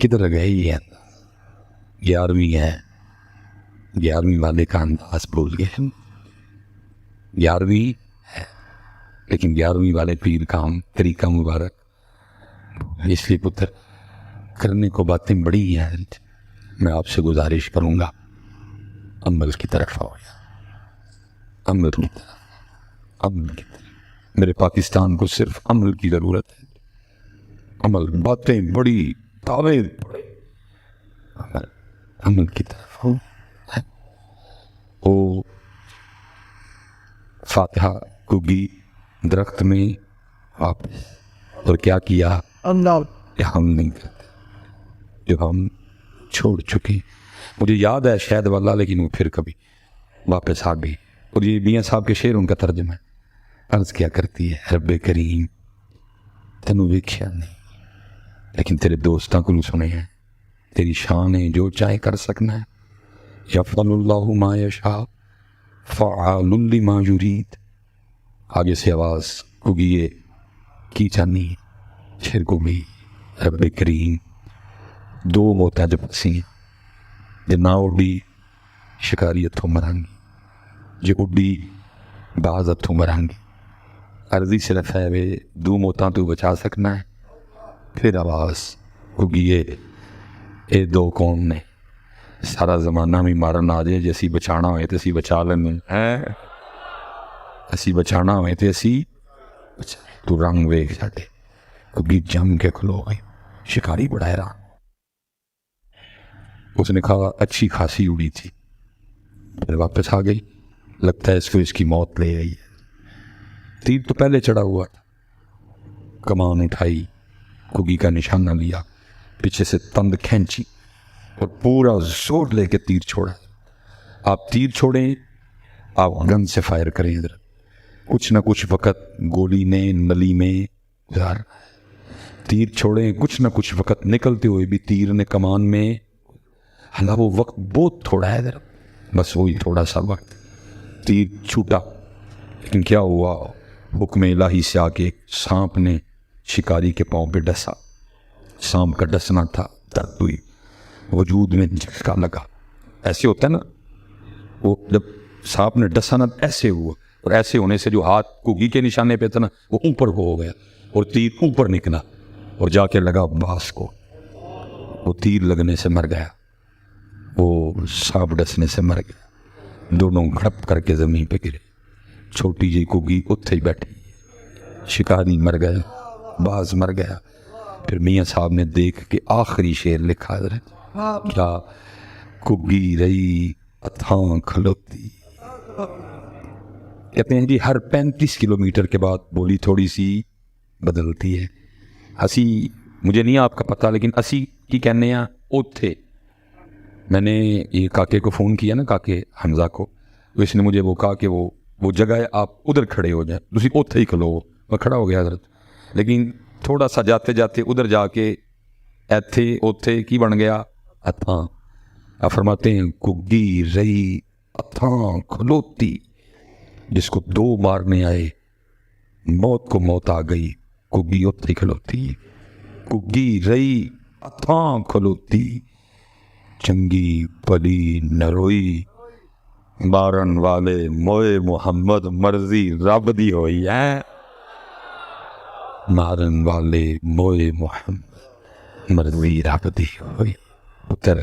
کدھر گئے یہ 11ویں ہے، 11ویں والے کا انداز بھول گئے ہم. 11ویں ہے لیکن 11ویں والے پیر کا ہم طریقہ مبارک. اس لیے پتر کرنے کو باتیں بڑی ہیں. میں آپ سے گزارش کروں گا عمل کی طرف آؤ، عمل کی طرف، عمل کی طرف. میرے پاکستان کو صرف عمل کی ضرورت ہے. عمل، باتیں بڑی، دعوے بڑے، عمل کی طرف ہو. وہ فاتحہ گگی درخت میں واپس، اور کیا کیا کہ ہم نہیں کرتے جو ہم چھوڑ چکے. مجھے یاد ہے شاید واللہ، لیکن وہ پھر کبھی واپس آ گئی. اور یہ میاں صاحب کے شعر ان کا ترجمہ ہے. عرض کیا کرتی ہے، رب کریم تینوں ویکھیا نہیں لیکن تیرے دوستاں کو سنے ہیں. تیری شان ہے، جو چاہے کر سکنا ہے. یفعل اللہ ما یشاء فعال لما یرید. آگے سے آواز گگیے کی چانی شیر کو بھی. رب کریم دو موتیں جو پسی ہیں، جے نہ اڈی شکاری ہتھوں مرانگی، جے اڈی باز ہتھوں مرانگی. عرضی صرف ہے وے دو موتاں تو بچا سکنا ہے. پھر آواز گگیے اے دو کون نے سارا زمانہ بھی مارن آ جائے. جے اسی بچانا ہوئے تو اسی بچا لینے ہیں، اسی بچانا ہوئے تو اسی بچا. تو رنگ ویکھ ساڈے گگی جم کے کھلو گئی. شکاری بڑا حیران. اس نے کہا اچھی خاصی اڑی تھی، پھر واپس آ گئی. لگتا ہے اس کو اس کی موت لے گئی ہے. تیر تو پہلے چڑھا ہوا تھا. کمان اٹھائی، گگی کا نشانہ لیا، پیچھے سے تند کھینچی اور پورا زور لے کے تیر چھوڑا. آپ تیر چھوڑیں، آپ گن سے فائر کریں. ادھر کچھ نہ کچھ وقت گولی نے نلی میں گزار. تیر چھوڑیں، کچھ نہ کچھ وقت نکلتے ہوئے بھی تیر نے کمان میں. حالانکہ وہ وقت بہت تھوڑا ہے ادھر، بس وہی تھوڑا سا وقت. تیر چھوٹا، لیکن کیا ہوا، حکم الہی سے آ کے ایک سانپ نے شکاری کے پاؤں پہ ڈسا. سانپ کا ڈسنا تھا، درد ہوئی، وجود میں جھٹکا لگا. ایسے ہوتا ہے نا، وہ جب سانپ نے ڈسا نا ایسے ہوا، اور ایسے ہونے سے جو ہاتھ گگی کے نشانے پہ تھا نا وہ اوپر کو ہو گیا اور تیر اوپر نکلا اور جا کے لگا باس کو. وہ تیر لگنے سے مر گیا، وہ سانپ ڈسنے سے مر گیا. دونوں گھڑپ کر کے زمین پہ گرے. چھوٹی جی گگی اتھے ہی بیٹھی. شکاری مر گیا، باز مر گیا. پھر میاں صاحب نے دیکھ کے آخری شعر لکھا ہے کیا، گگی رہی اتھاں کھلوتی. کہتے ہیں جی ہر 35 کلومیٹر کے بعد بولی تھوڑی سی بدلتی ہے. اسی مجھے نہیں آپ کا پتہ، لیکن اسی کی کہنے ہیں اوتھے. میں نے یہ کاکے کو فون کیا نا، کاکے حمزہ کو، تو اس نے مجھے وہ کہا کہ وہ جگہ ہے، آپ ادھر کھڑے ہو جائیں. تسی اوتھے ہی کھلو. میں کھڑا ہو گیا حضرت، لیکن تھوڑا سا جاتے جاتے ادھر جا کے ایتھے اوتھے کی بن گیا اتھاں. آپ فرماتے ہیں گگی رہی اتھاں کھلوتی. جس کو دو مارنے آئے موت کو موت آ گئی، گگی اتھے کھلوتی. گگی رہی اتھاں کھلوتی، چنگی پلی نروئی، مارن والے موئے محمد مرضی رب دی ہوئی ہے. مارن والے موئے محمد مرضی رب دی ہوئی. پتر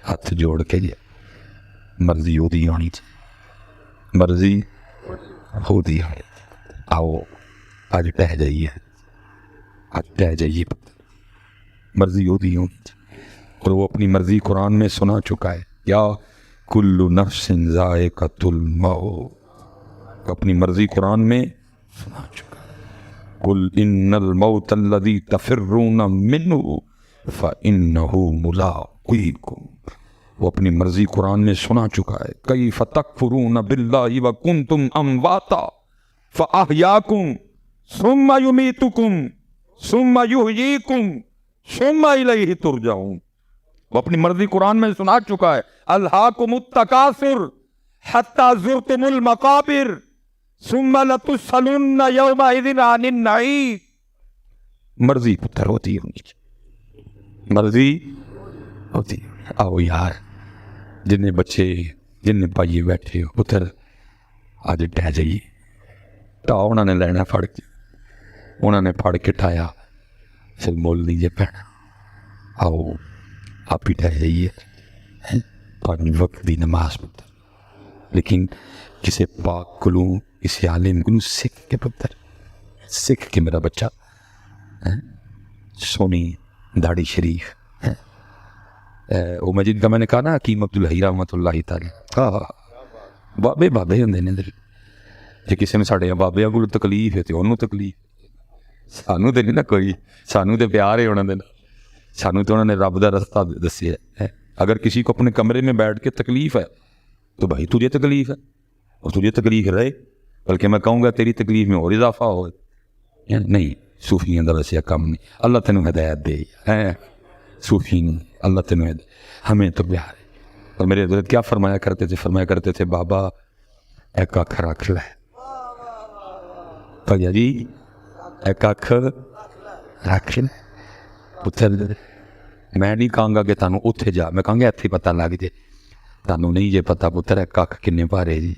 ہاتھ جوڑ کے مرضی ہو دی ہونی چاہیے، مرضی ہو دی ہونی. آؤ آج ٹہ جائیے، آج ٹہ جائیے. مرضی ہو دی ہونی چاہیے. اور وہ اپنی مرضی قرآن میں سنا چکا ہے، یا کل نفس ذائقۃ الموت. اپنی مرضی قرآن میں سنا چکا ہے. قل ان الموت الذی تفرون منہ فانہ ملاقیکم. وہ اپنی مرضی قرآن میں سنا چکا ہے. کیف تکفرون باللہ وکنتم امواتا فاحیاکم ثم یمیتکم ثم یحییکم ثم الیہ ترجعون. وہ اپنی مرضی قرآن میں سنا چکا ہے. الہاکم التکاثر حتی زرتم المقابر ثم لتسألن یومئذ عن النعیم. مرضی پتھر ہوتی ہے. مرضی ہوتی. آؤ یار جن بچے جن پائیے بیٹھے ہو پتر اج ٹہ جائیے. ٹا انہوں نے لینا پھڑ کے, انہوں نے پھڑ کے ٹھایا, پھر مول لیجیے پینا. آؤ آپ ہی ٹہ جائیے. 5 وقت دی نماز پتر, لیکن کسی پاک کلوں کسی عالم کو سکھ کے پتر, سکھ کے میرا بچہ سونی داڑھی شریف وہ میں جن کا میں نے کہا نا حکیم عبدالحی رحمۃ اللہ تعالی, بابے بابے ہوندے نے. جی کسی نے ساڈے بابیاں کو تکلیف ہے تو انہوں تکلیف, سانوں تو نہیں نا کوئی, سانوں تو پیار ہے انہوں نے, سانوں تو انہوں نے رب دا رستہ دسیا ہے. اگر کسی کو اپنے کمرے میں بیٹھ کے تکلیف ہے تو بھائی تجھے تکلیف ہے اور تجھے تکلیف رہے, بلکہ میں کہوں گا تیری تکلیف میں اور اضافہ ہو. نہیں صوفیوں کا ویسے کام نہیں, اللہ تینوں ہدایت دے ہے. صوفی نہیں, اللہ تینوں ہدایت, ہمیں تو پیار ہے. اور میرے حضرت کیا فرمایا کرتے تھے, فرمایا کرتے تھے بابا ایک اکھ رکھ لے. بھیا جی ایک اکھ رکھ لے پتر. میں نہیں کہوں گا کہ تانوں اتنے جا, میں کہوں گا اتنے پتہ لگ جائے. تانوں نہیں جے پتہ پتر ایک اکھ کنے بھارے جی,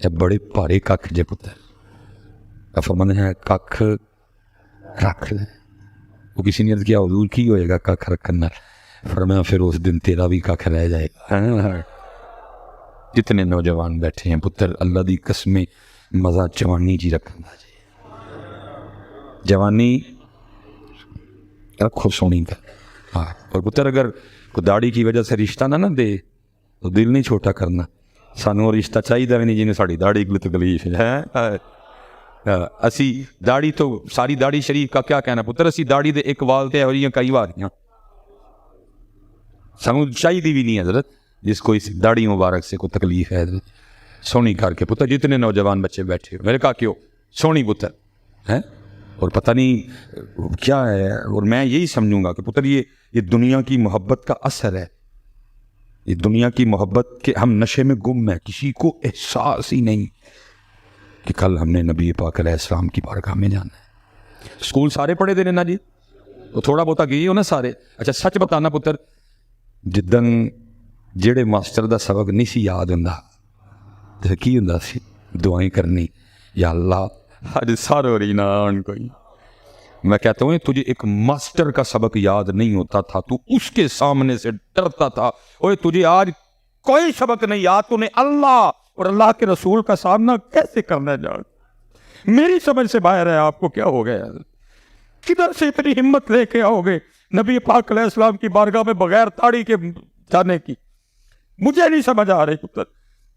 یہ بڑے بھارے ککھ جے پتر. فرمان ہے ککھ رکھ لے. وہ کسی نے کیا حضور کی ہوئے گا ککھ رکھنا, فرمایا پھر اس دن تیرا بھی ککھ رہ جائے گا. جتنے نوجوان بیٹھے ہیں پتر اللہ دی قسمیں مزہ جوانی جی رکھنا جی. جوانی رکھو سونی کا. ہاں اور پتر اگر کوئی داڑھی کی وجہ سے رشتہ نہ دے تو دل نہیں چھوٹا کرنا. سانوں رشتہ چاہیے بھی نہیں جنہیں ساری داڑھی کو تکلیف ہے. اسی داڑھی تو ساری داڑھی شریف کا کیا کہنا پتر, اسی داڑھی دے ایک وال تے ہو رہی ہیں کئی واریاں, سانوں چاہیے بھی نہیں حضرت جس کو اس داڑھی مبارک سے کوئی تکلیف ہے. حضرت سونی کر کے پتر جتنے نوجوان بچے بیٹھے میرے کہا کیوں سونی پتر ہیں. اور پتہ نہیں کیا ہے, اور میں یہی سمجھوں گا کہ پتر یہ دنیا کی محبت کا اثر ہے. یہ دنیا کی محبت کے ہم نشے میں گم ہیں, کسی کو احساس ہی نہیں کہ کل ہم نے نبی پاک علیہ السلام کی بارگاہ میں جانا ہے. اسکول سارے پڑھے دے نا جی, تو تھوڑا بہتا گئی ہو نا سارے. اچھا سچ بتانا پتر جدن جڑے ماسٹر دا سبق نہیں سی یاد ہوندا تو کی ہوندا سی, دعائیں کرنی, یا اللہ آج سارے ہو رہی نا آن کوئی. میں کہتا ہوں تجھے ایک ماسٹر کا سبق یاد نہیں ہوتا تھا, تو اس کے سامنے سے ڈرتا تھا. اوے تجھے آج کوئی سبق نہیں یاد, تو نے اللہ اور اللہ کے رسول کا سامنا کیسے کرنا جان. میری سمجھ سے باہر ہے. آپ کو کیا ہو گیا, کدھر سے اتنی ہمت لے کے آؤ گے نبی پاک علیہ السلام کی بارگاہ میں بغیر داڑھی کے جانے کی؟ مجھے نہیں سمجھ آ رہی پتر,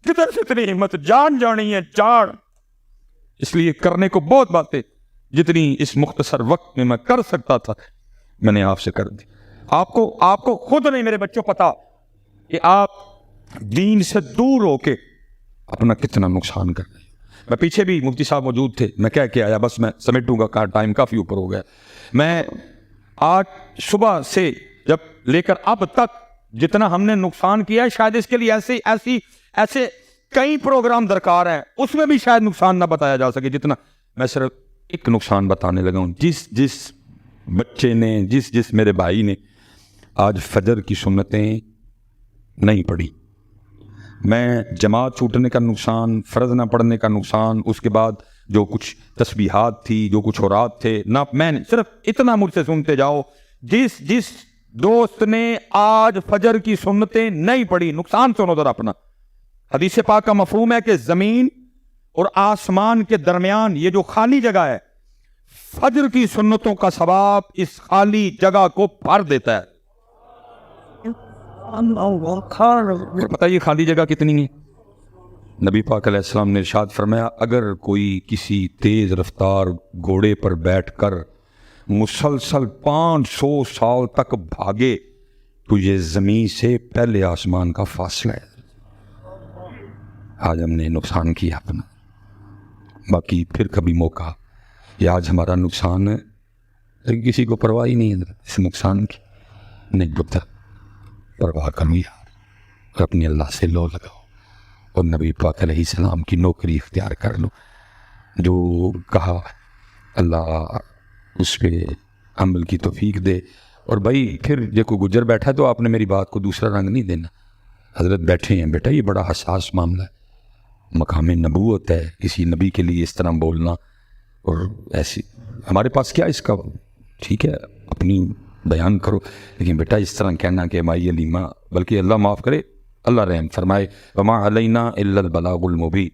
کدھر سے اتنی ہمت. جان جانی ہے جان. اس لیے کرنے کو بہت باتیں جتنی اس مختصر وقت میں کر سکتا تھا میں نے آپ سے کر دی. آپ کو خود نہیں میرے بچوں پتا کہ آپ دین سے دور ہو کے اپنا کتنا نقصان کر رہے ہیں. میں پیچھے بھی مفتی صاحب موجود تھے, میں کہہ کے آیا, بس میں سمیٹوں گا, ٹائم کافی اوپر ہو گیا. میں آج صبح سے جب لے کر اب تک جتنا ہم نے نقصان کیا ہے, شاید اس کے لیے ایسے کئی پروگرام درکار ہیں, اس میں بھی شاید نقصان نہ بتایا جا سکے جتنا. میں صرف ایک نقصان بتانے لگا ہوں. جس بچے نے جس میرے بھائی نے آج فجر کی سنتیں نہیں پڑھی, میں جماعت چھوٹنے کا نقصان, فرض نہ پڑھنے کا نقصان, اس کے بعد جو کچھ تسبیحات تھی, جو کچھ اورات تھے نہ, میں صرف اتنا مجھ سے سنتے جاؤ, جس دوست نے آج فجر کی سنتیں نہیں پڑھی, نقصان سنو ذرا اپنا. حدیث پاک کا مفہوم ہے کہ زمین اور آسمان کے درمیان یہ جو خالی جگہ ہے, فجر کی سنتوں کا ثواب اس خالی جگہ کو بھر دیتا ہے. پتہ یہ خالی جگہ کتنی ہے؟ نبی پاک علیہ السلام نے ارشاد فرمایا, اگر کوئی کسی تیز رفتار گھوڑے پر بیٹھ کر مسلسل 500 سال تک بھاگے تو یہ زمین سے پہلے آسمان کا فاصلہ ہے. آج ہم نے نقصان کیا اپنا, باقی پھر کبھی موقع. یہ آج ہمارا نقصان ہے, لیکن کسی کو پرواہ ہی نہیں ہے اس نقصان کی. نہیں پتہ پرواہ کرو یار, اور اپنی اللہ سے لو لگاؤ اور نبی پاک علیہ السلام کی نوکری اختیار کر لو. جو کہا اللہ اس پہ عمل کی توفیق دے. اور بھائی پھر جب کوئی گجر بیٹھا ہے تو آپ نے میری بات کو دوسرا رنگ نہیں دینا. حضرت بیٹھے ہیں بیٹا, یہ بڑا حساس معاملہ ہے, مقام نبوت ہے, کسی نبی کے لیے اس طرح بولنا اور ایسی ہمارے پاس کیا اس کا, ٹھیک ہے اپنی بیان کرو, لیکن بیٹا اس طرح کہنا کہ مائی علیمہ, بلکہ اللہ معاف کرے, اللہ رحم فرمائے, وما علینا الا البلاغ المبین,